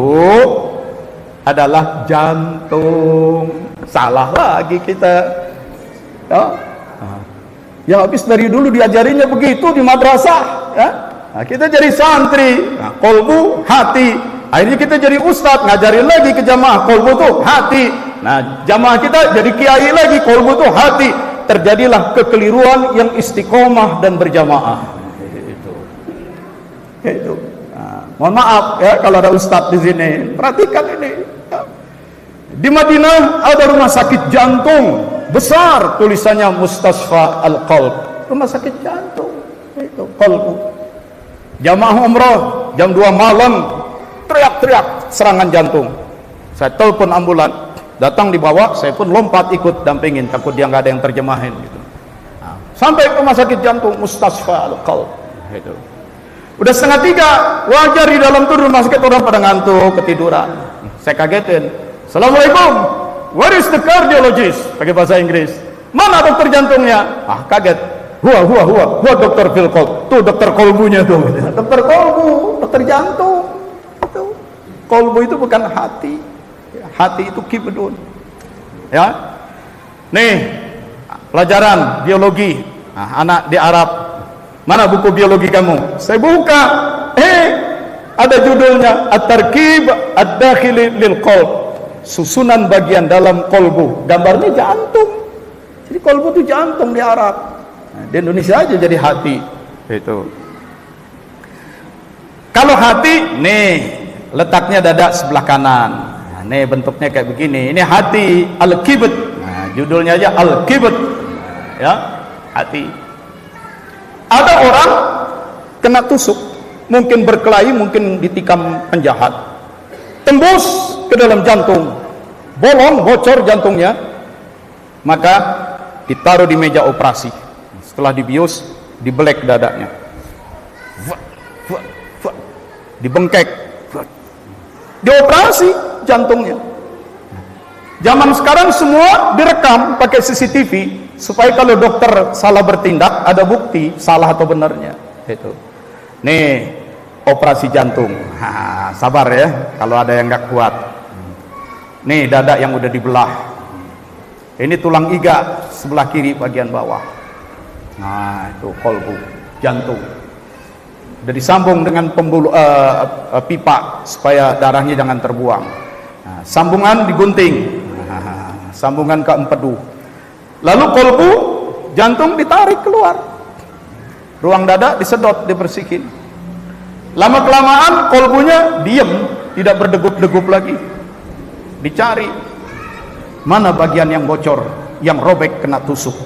adalah jantung. Salah lagi kita, ya. Ya habis dari dulu diajarinya begitu di madrasah, ya. Nah, kita jadi santri, nah, kolbu, hati. Akhirnya kita jadi ustadz, ngajarin lagi ke jamaah, kolbu tuh hati. Nah, jamaah kita jadi kiai lagi, kolbu tuh hati. Terjadilah kekeliruan yang istiqomah dan berjamaah. Itu. Nah, mohon maaf ya kalau ada ustadz di sini, perhatikan ini. Ya. Di Madinah ada rumah sakit jantung besar, tulisannya Mustasfa Al-Qalb, rumah sakit jantung. Itu qalbu. Jamaah umrah jam 2 malam teriak-teriak serangan jantung. Saya telepon ambulan, datang dibawa, saya pun lompat ikut dampingin, takut dia nggak ada yang terjemahin gitu. Nah, sampai ke rumah sakit jantung Mustasfa Al-Qalb. Itu. Udah 2:30, wajar di dalam tuh rumah sakit orang pada ngantuk, ketiduran. Saya kagetin, "Assalamualaikum, where is the cardiologist?" Pakai bahasa Inggris. "Mana dokter jantungnya?" Ah, kaget. Huwa dokter Philcott. Tuh dokter kolbunya tuh. Dokter kolbu, dokter jantung. Itu. Kolbu itu bukan hati. Hati itu kibdun. Ya. Nih, pelajaran biologi. Nah, anak di Arab. Mana buku biologi kamu? Saya buka. Ada judulnya At-Tarkib Ad-Dakhili lil Qalb. Susunan bagian dalam kolbu. Gambarnya jantung. Jadi kolbu itu jantung di Arab. Nah, di Indonesia aja jadi hati. Itu. Kalau hati, nih letaknya dada sebelah kanan. Nah, nih bentuknya kayak begini. Ini hati al-kibd. Nah, judulnya aja al-kibd. Ya, hati. Ada orang kena tusuk, mungkin berkelahi, mungkin ditikam penjahat. Tembus ke dalam jantung, bolong, bocor jantungnya, maka ditaruh di meja operasi. Setelah dibius, dibelek dadanya, dibengkek, dioperasi jantungnya. Zaman sekarang semua direkam pakai CCTV supaya kalau dokter salah bertindak ada bukti salah atau benarnya. Itu. Nih operasi jantung. Sabar ya kalau ada yang nggak kuat. Nih dada yang udah dibelah. Ini tulang iga sebelah kiri bagian bawah. Nah itu kolbu, jantung. Udah disambung dengan pembuluh pipa supaya darahnya jangan terbuang. Nah, sambungan digunting. Nah, sambungan ke empedu. Lalu kolbu, jantung ditarik keluar. Ruang dada disedot, dibersihin. Lama kelamaan kolbunya diem, tidak berdegup-degup lagi. Dicari mana bagian yang bocor, yang robek kena tusuk.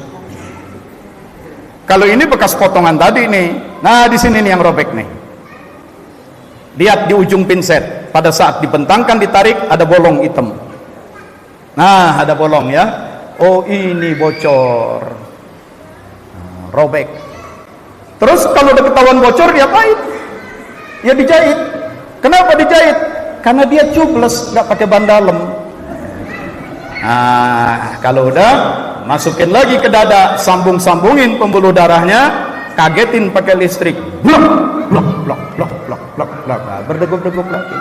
Kalau ini bekas potongan tadi nih, nah di sini nih yang robek nih. Lihat di ujung pinset, pada saat dibentangkan ditarik ada bolong hitam. Nah ada bolong ya. Oh ini bocor, robek. Terus kalau udah ketahuan bocor diapain? Ya dijahit. Kenapa dijahit? Karena dia tubeless, nggak pakai ban dalam. Nah kalau udah masukin lagi ke dada, sambungin pembuluh darahnya, kagetin pakai listrik, blok, berdegup-degup lagi.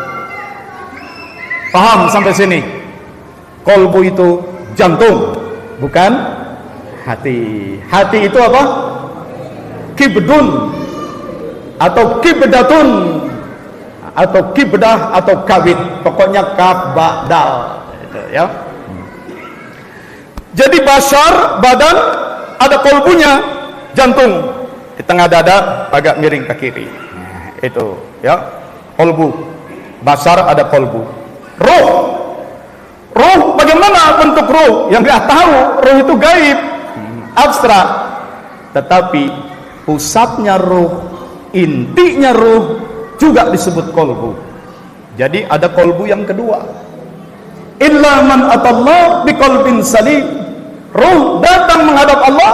Paham sampai sini? Kolbu itu jantung, bukan hati. Hati itu apa? Kibdun atau kibdatun atau kibdah atau kabid, pokoknya kaf ba dal itu ya. Jadi basar badan ada kolbunya, jantung di tengah dada agak miring ke kiri. Itu ya, kolbu. Basar ada kolbu. Roh. Roh bagaimana bentuk roh? Yang nggak tahu, roh itu gaib, abstrak. Tetapi pusatnya roh, intinya roh juga disebut kolbu. Jadi ada kolbu yang kedua. Illa man atallah biqalbin salim. Roh datang menghadap Allah,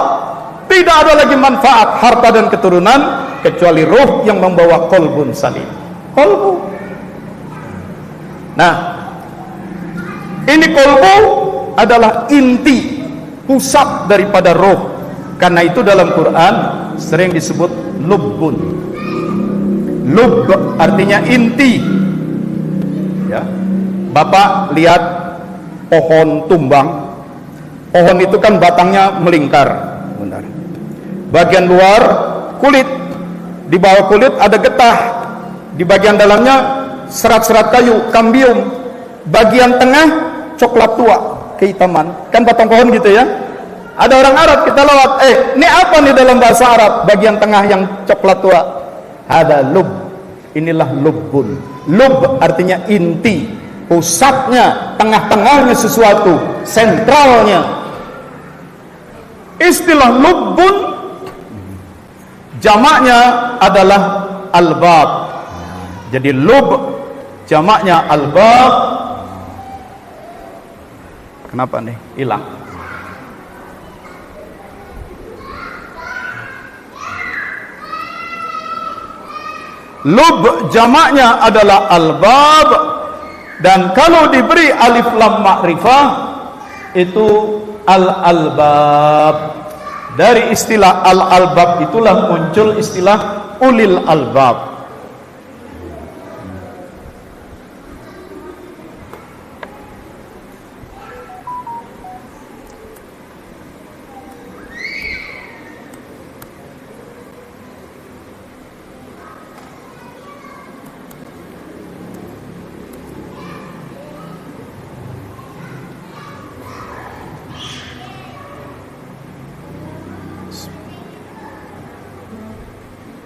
tidak ada lagi manfaat harta dan keturunan kecuali roh yang membawa kolbun salim. Kolbu. Nah, ini kolbu adalah inti, pusat daripada roh. Karena itu dalam Quran sering disebut lubbun. Lub artinya inti. Ya. Bapak lihat pohon tumbang. Pohon itu kan batangnya melingkar. Benar. Bagian luar kulit, di bawah kulit ada getah, di bagian dalamnya serat-serat kayu, kambium. Bagian tengah coklat tua, kehitaman. Kan batang pohon gitu ya. Ada orang Arab kita lewat, ini apa nih dalam bahasa Arab? Bagian tengah yang coklat tua. Ada lub. Inilah lubbun. Lub artinya inti, pusatnya, tengah-tengahnya sesuatu, sentralnya. Istilah lubbun jamaknya adalah albab. Jadi lub jamaknya albab. Kenapa nih? Hilang. Lub jamaknya adalah albab, dan kalau diberi alif lam ma'rifah itu al-albab. Dari istilah al-albab itulah muncul istilah ulil albab.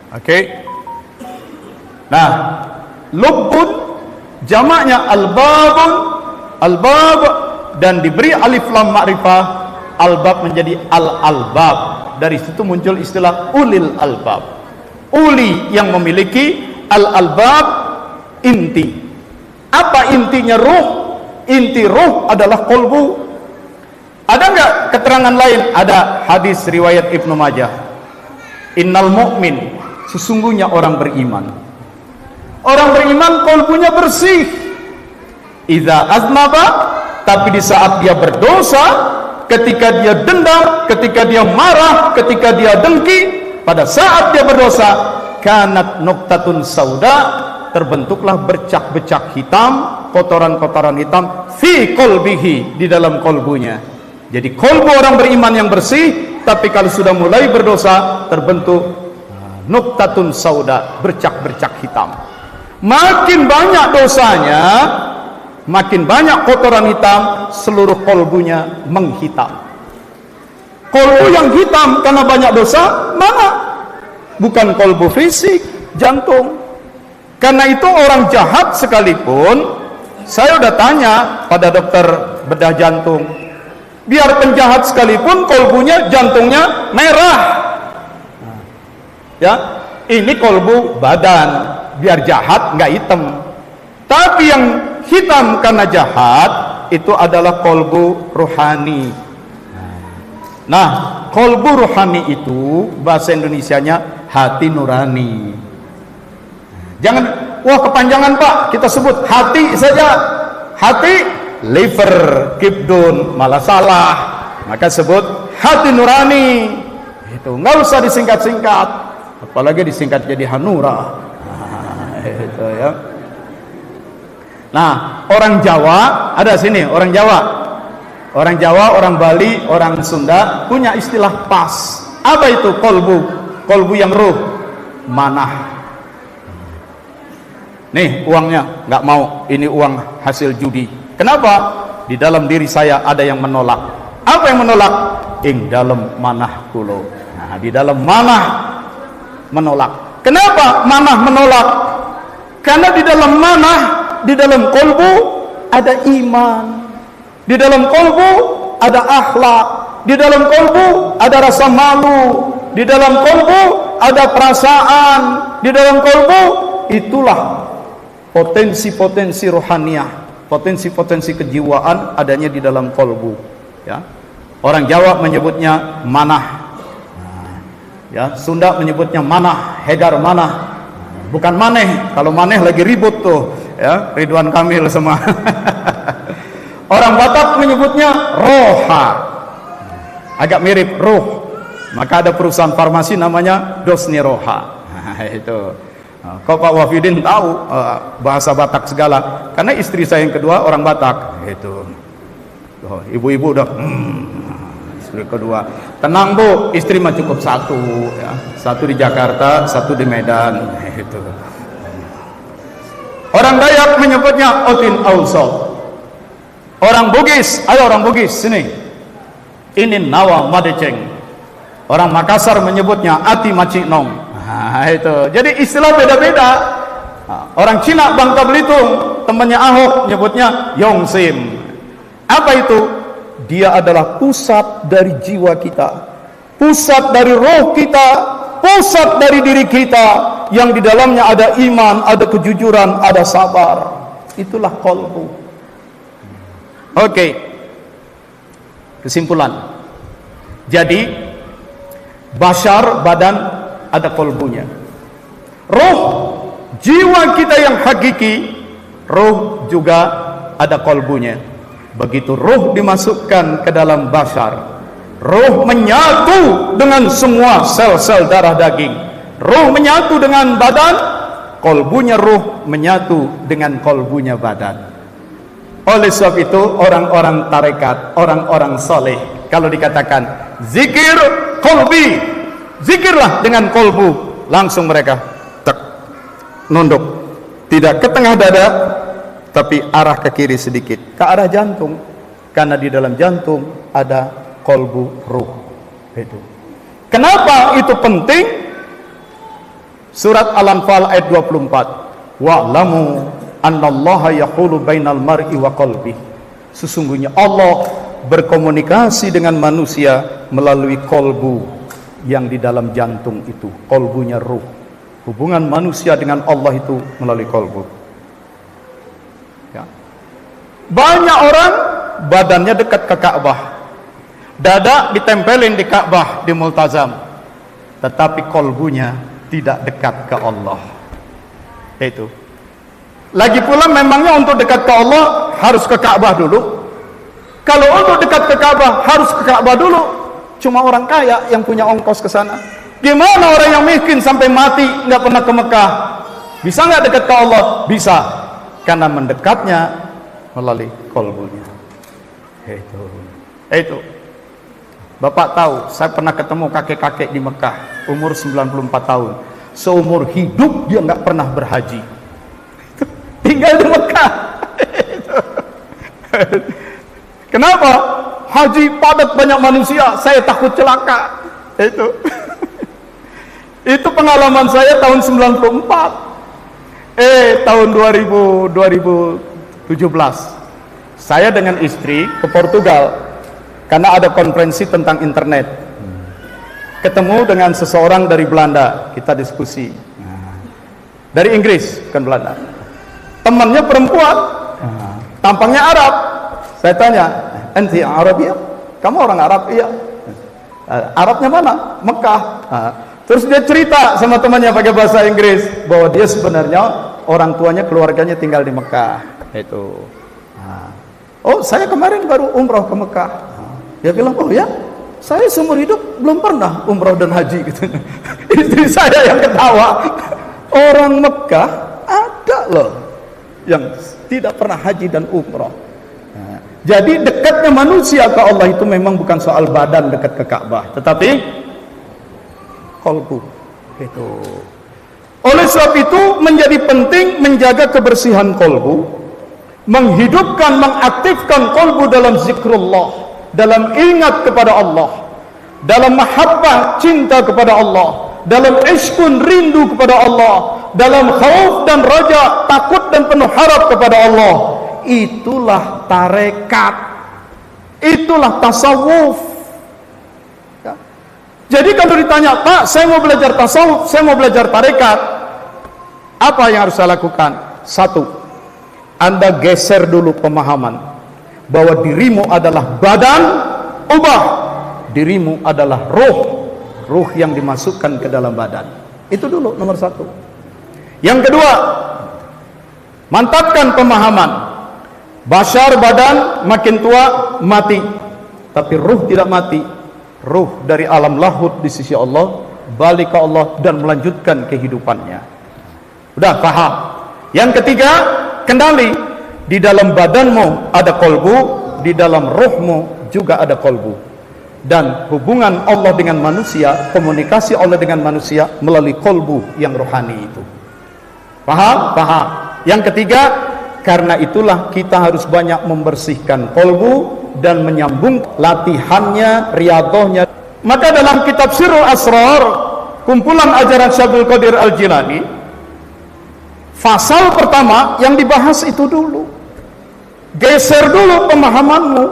Oke. Nah, lubbun jamaknya albabun, albab, dan diberi alif lam ma'rifah, albab menjadi al-albab. Dari situ muncul istilah ulil albab. Uli yang memiliki al-albab, inti. Apa intinya ruh? Inti ruh adalah kolbu. Ada enggak keterangan lain? Ada hadis riwayat Ibnu Majah. Innal mu'min, sesungguhnya orang beriman. Orang beriman kolbunya bersih. Iza aznaba, tapi di saat dia berdosa, ketika dia dendam, ketika dia marah, ketika dia dengki, pada saat dia berdosa, kanat nuktatun sauda, terbentuklah bercak-bercak hitam, kotoran-kotoran hitam, fi kolbihi, di dalam kolbunya. Jadi kolbu orang beriman yang bersih, tapi kalau sudah mulai berdosa, terbentuk nuktatun sauda, bercak-bercak hitam. Makin banyak dosanya, makin banyak kotoran hitam, seluruh kolbunya menghitam. Kolbu yang hitam karena banyak dosa mana? Bukan kolbu fisik, jantung. Karena itu orang jahat sekalipun, saya udah tanya pada dokter bedah jantung, biar penjahat sekalipun kolbunya, jantungnya merah. Ya, ini kolbu badan, biar jahat nggak hitam. Tapi yang hitam karena jahat itu adalah kolbu rohani. Nah, kolbu rohani itu bahasa Indonesianya hati nurani. Jangan, wah kepanjangan Pak, kita sebut hati saja. Hati, liver, kibdun, malah salah. Maka sebut hati nurani. Itu nggak usah disingkat-singkat. Apalagi disingkat jadi Hanura. Itu ya. Nah, orang Jawa ada sini, orang Jawa. Orang Jawa, orang Bali, orang Sunda punya istilah pas. Apa itu kolbu? Kolbu yang ruh, manah. Nih uangnya, nggak mau, ini uang hasil judi. Kenapa? Di dalam diri saya ada yang menolak. Apa yang menolak? Ing dalam manah kulo. Nah, di dalam manah menolak. Kenapa manah menolak? Karena di dalam manah, di dalam kolbu ada iman, di dalam kolbu ada akhlak, di dalam kolbu ada rasa malu, di dalam kolbu ada perasaan, di dalam kolbu itulah potensi-potensi rohaniah, potensi-potensi kejiwaan adanya di dalam kolbu. Ya, orang Jawa menyebutnya manah, ya, Sunda menyebutnya manah, Hegar manah, bukan maneh. Kalau maneh lagi ribut tuh, ya, Ridwan Kamil semua. Orang Batak menyebutnya roha, agak mirip ruh. Maka ada perusahaan farmasi namanya Dosni Roha. Itu. Kok Pak Wafidin tahu bahasa Batak segala? Karena istri saya yang kedua orang Batak. Itu. Ibu-ibu udah istri kedua. Tenang Bu, istri mah cukup satu, ya. Satu di Jakarta, satu di Medan. Itu. Orang Dayak menyebutnya Otin Ausol. Orang Bugis, ayo orang Bugis sini. Ini Nawa Madeceng. Orang Makassar menyebutnya Ati Macinong. Nah, itu. Jadi istilah beda-beda. Orang Cina Bangka Belitung, temannya Ahok menyebutnya Yongsim. Apa itu? Dia adalah pusat dari jiwa kita, pusat dari roh kita, pusat dari diri kita, yang di dalamnya ada iman, ada kejujuran, ada sabar. Itulah kolbu. Oke. Kesimpulan. Jadi Bashar, badan, ada kolbunya. Roh, jiwa kita yang hakiki, roh juga ada kolbunya. Begitu roh dimasukkan ke dalam bashar, roh menyatu dengan semua sel-sel darah daging. Roh menyatu dengan badan, kolbunya roh menyatu dengan kolbunya badan. Oleh sebab itu orang-orang tarekat, orang-orang soleh, kalau dikatakan zikir kolbi, zikirlah dengan kolbu, langsung mereka tek, nunduk, tidak ke tengah dada, tapi arah ke kiri sedikit, ke arah jantung, karena di dalam jantung ada kolbu ruh. Itu. Kenapa itu penting? Surat Al-Anfal ayat 24. Wa'lamu annallaha yahulu bainal mar'i wa qalbi. Sesungguhnya Allah berkomunikasi dengan manusia melalui kolbu yang di dalam jantung itu, kolbunya ruh. Hubungan manusia dengan Allah itu melalui kolbu. Ya. Banyak orang badannya dekat ke Ka'bah, dada ditempelin di Ka'bah, di Multazam, tetapi kolbunya tidak dekat ke Allah. Itu. Lagi pula memangnya untuk dekat ke Allah harus ke Ka'bah dulu? Kalau untuk dekat ke Ka'bah harus ke Ka'bah dulu. Cuma orang kaya yang punya ongkos ke sana. Gimana orang yang miskin sampai mati nggak pernah ke Mekah? Bisa nggak dekat ke Allah? Bisa. Karena mendekatnya melalui kolbunya. Itu. Bapak tahu, saya pernah ketemu kakek-kakek di Mekah, umur 94 tahun. Seumur hidup dia nggak pernah berhaji. Tinggal di Mekah. Kenapa? Haji padat banyak manusia, saya takut celaka. Itu pengalaman saya tahun 94. Tahun 2017 saya dengan istri ke Portugal karena ada konferensi tentang internet. Ketemu dengan seseorang dari Belanda, kita diskusi. Dari Inggris, bukan Belanda. Temannya perempuan, tampangnya Arab. Saya tanya, "Enti Arabia?" Kamu orang Arab? Iya. Arabnya mana? Mekah. Terus dia cerita sama temannya pakai bahasa Inggris bahwa dia sebenarnya orang tuanya, keluarganya tinggal di Mekah. Itu. Oh, saya kemarin baru umroh ke Mekah. Dia bilang, "Oh ya, saya seumur hidup belum pernah umroh dan haji." Gitu. Istri saya yang ketawa. Orang Mekah ada loh yang tidak pernah haji dan umroh. Jadi dekatnya manusia ke Allah itu memang bukan soal badan dekat ke Ka'bah, tetapi kolbu. Itu. Oleh sebab itu menjadi penting menjaga kebersihan kolbu, menghidupkan, mengaktifkan kolbu dalam zikrullah, dalam ingat kepada Allah, dalam mahabbah cinta kepada Allah, dalam ishkun rindu kepada Allah, dalam khauf dan raja takut dan penuh harap kepada Allah. Itulah tarekat, itulah tasawuf. Ya. Jadi kalau ditanya, Pak, saya mau belajar tasawuf, saya mau belajar tarekat, apa yang harus saya lakukan? Satu, Anda geser dulu pemahaman bahwa dirimu adalah badan, ubah dirimu adalah ruh yang dimasukkan ke dalam badan. Itu dulu nomor satu. Yang kedua, mantapkan pemahaman. Bashar badan makin tua mati, tapi ruh tidak mati. Ruh dari alam lahud di sisi Allah balik ke Allah dan melanjutkan kehidupannya. Udah paham? Yang ketiga, kendali. Di dalam badanmu ada kolbu, di dalam ruhmu juga ada kolbu. Dan hubungan Allah dengan manusia, komunikasi Allah dengan manusia melalui kolbu yang rohani itu. Paham? Paham. Yang ketiga, karena itulah kita harus banyak membersihkan kolbu dan menyambung latihannya, riadohnya. Maka dalam kitab Sirrul Asrar, kumpulan ajaran Syabul Qadir Al-Jilani, pasal pertama yang dibahas itu dulu. Geser dulu pemahamanmu.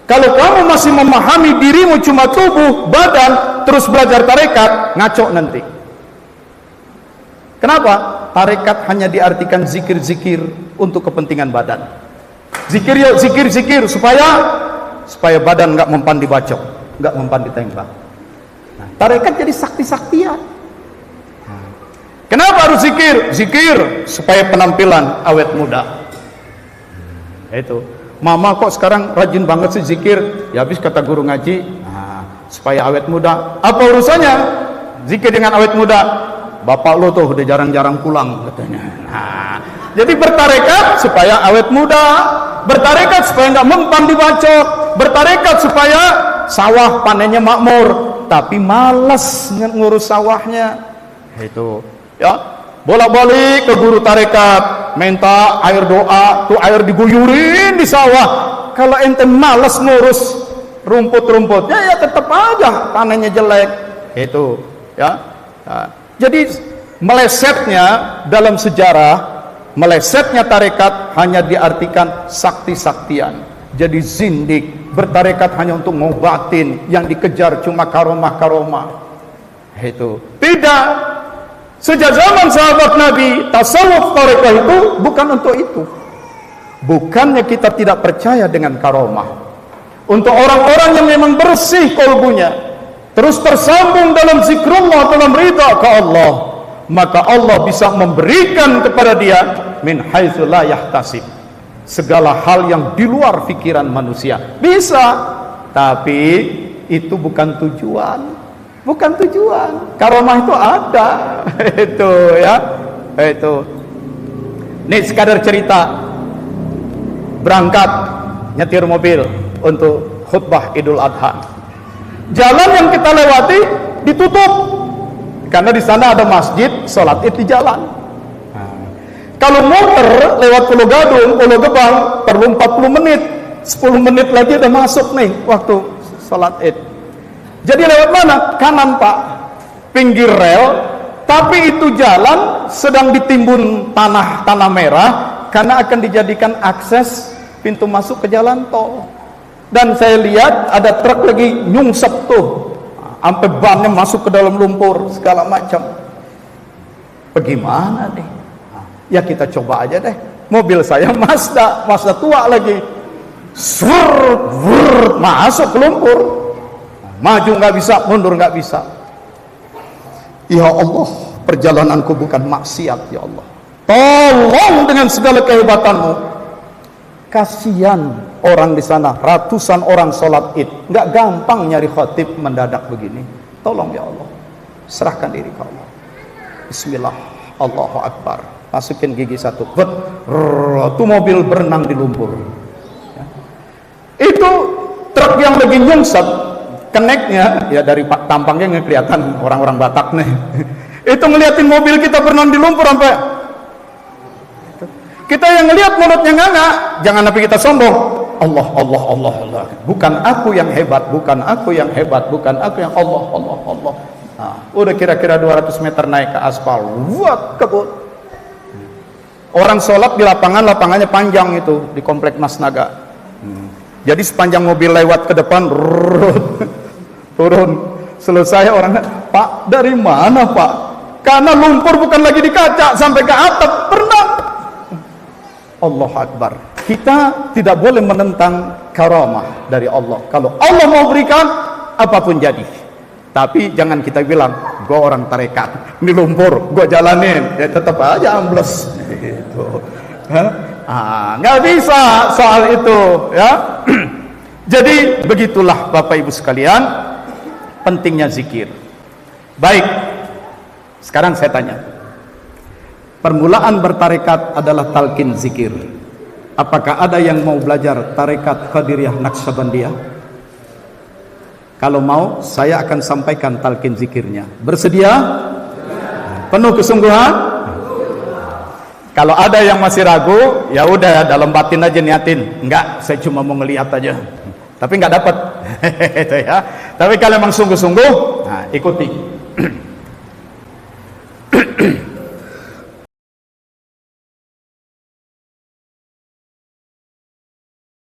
Kalau kamu masih memahami dirimu cuma tubuh, badan, terus belajar tarekat, ngaco nanti. Kenapa? Tarekat hanya diartikan zikir-zikir untuk kepentingan badan. Zikir yuk, zikir supaya badan nggak mempan dibacok, nggak mempan ditembak. Nah, tarekat jadi sakti-saktian. Kenapa harus zikir? Zikir supaya penampilan awet muda. Itu. Mama kok sekarang rajin banget sih zikir? Ya habis kata guru ngaji, supaya awet muda. Apa urusannya zikir dengan awet muda? Bapak lo tuh udah jarang-jarang pulang katanya. Nah, jadi bertarekat supaya awet muda, bertarekat supaya nggak mempan dibacok, bertarekat supaya sawah panennya makmur, tapi malas ngurus sawahnya. Itu, ya. Bolak-balik ke guru tarekat, minta air doa, tuh air diguyurin di sawah. Kalau ente malas ngurus rumput-rumputnya, ya tetap aja panennya jelek. Itu, ya. Nah, jadi melesetnya dalam sejarah, melesetnya tarekat hanya diartikan sakti-saktian. Jadi zindik, bertarekat hanya untuk ngobatin, yang dikejar cuma karomah-karomah. Itu tidak. Sejak zaman sahabat Nabi, tasawuf tarekah itu bukan untuk itu. Bukannya kita tidak percaya dengan karomah. Untuk orang-orang yang memang bersih kolbunya, terus tersambung dalam zikrullah, dalam ridha ke Allah, maka Allah bisa memberikan kepada dia min haitsu la yahtasib, segala hal yang di luar pikiran manusia. Bisa, tapi itu bukan tujuan. Bukan tujuan. Karomah itu ada. Itu ya. Itu. Nih sekadar cerita. Berangkat nyetir mobil untuk khutbah Idul Adha. Jalan yang kita lewati ditutup karena di sana ada masjid, sholat id di jalan. Kalau motor lewat Pulau Gadung, Pulau Gebang perlu 40 menit, 10 menit lagi udah masuk nih waktu sholat id. Jadi lewat mana? Kanan Pak, pinggir rel, tapi itu jalan sedang ditimbun tanah merah karena akan dijadikan akses pintu masuk ke jalan tol. Dan saya lihat ada truk lagi nyungsep tuh, sampai bannya masuk ke dalam lumpur segala macam. Bagaimana nih? Ya kita coba aja deh. Mobil saya Mazda tua lagi, masuk ke lumpur. Maju nggak bisa, mundur nggak bisa. Ya Allah, perjalananku bukan maksiat ya Allah. Tolong dengan segala kehebatanmu. Kasihan orang di sana, ratusan orang sholat id, nggak gampang nyari khatib mendadak begini. Tolong ya Allah, serahkan diri ke Allah. Bismillah, Allahu Akbar. Masukin gigi satu, tuh mobil berenang di lumpur. Ya. Itu truk yang lagi nyungsep, keneknya ya dari tampangnya nggak kelihatan orang-orang Batak nih. Itu ngeliatin mobil kita berenang di lumpur sampai kita yang ngeliat mulutnya nganga. Jangan sampai kita sombong. Allah, Allah, Allah, Allah. Bukan aku yang hebat, bukan aku yang hebat, bukan aku yang Allah, Allah, Allah. Nah, udah kira-kira 200 meter naik ke aspal, wah kebut. Orang sholat di lapangan, lapangannya panjang itu di komplek Mas Naga. Jadi sepanjang mobil lewat ke depan, turun. Selesai orangnya, Pak dari mana Pak? Karena lumpur bukan lagi di kaca, sampai ke atap, berenang. Allahu Akbar. Kita tidak boleh menentang karamah dari Allah. Kalau Allah mau berikan, apapun jadi. Tapi jangan kita bilang, gue orang tarekat, ini lumpur, gue jalanin, ya tetap aja ambles. Gitu. Nggak bisa soal itu, ya. Jadi begitulah Bapak Ibu sekalian, pentingnya zikir. Baik, sekarang saya tanya, permulaan bertarekat adalah talqin zikir. Apakah ada yang mau belajar tarekat Qadiriyah Naqsyabandiyah? Kalau mau, saya akan sampaikan talqin zikirnya. Bersedia? Penuh kesungguhan? Kalau ada yang masih ragu, ya udah dalam batin aja niatin. Enggak, saya cuma mau ngelihat aja. Tapi enggak dapat. Itu ya. Tapi kalau memang sungguh-sungguh, nah ikuti.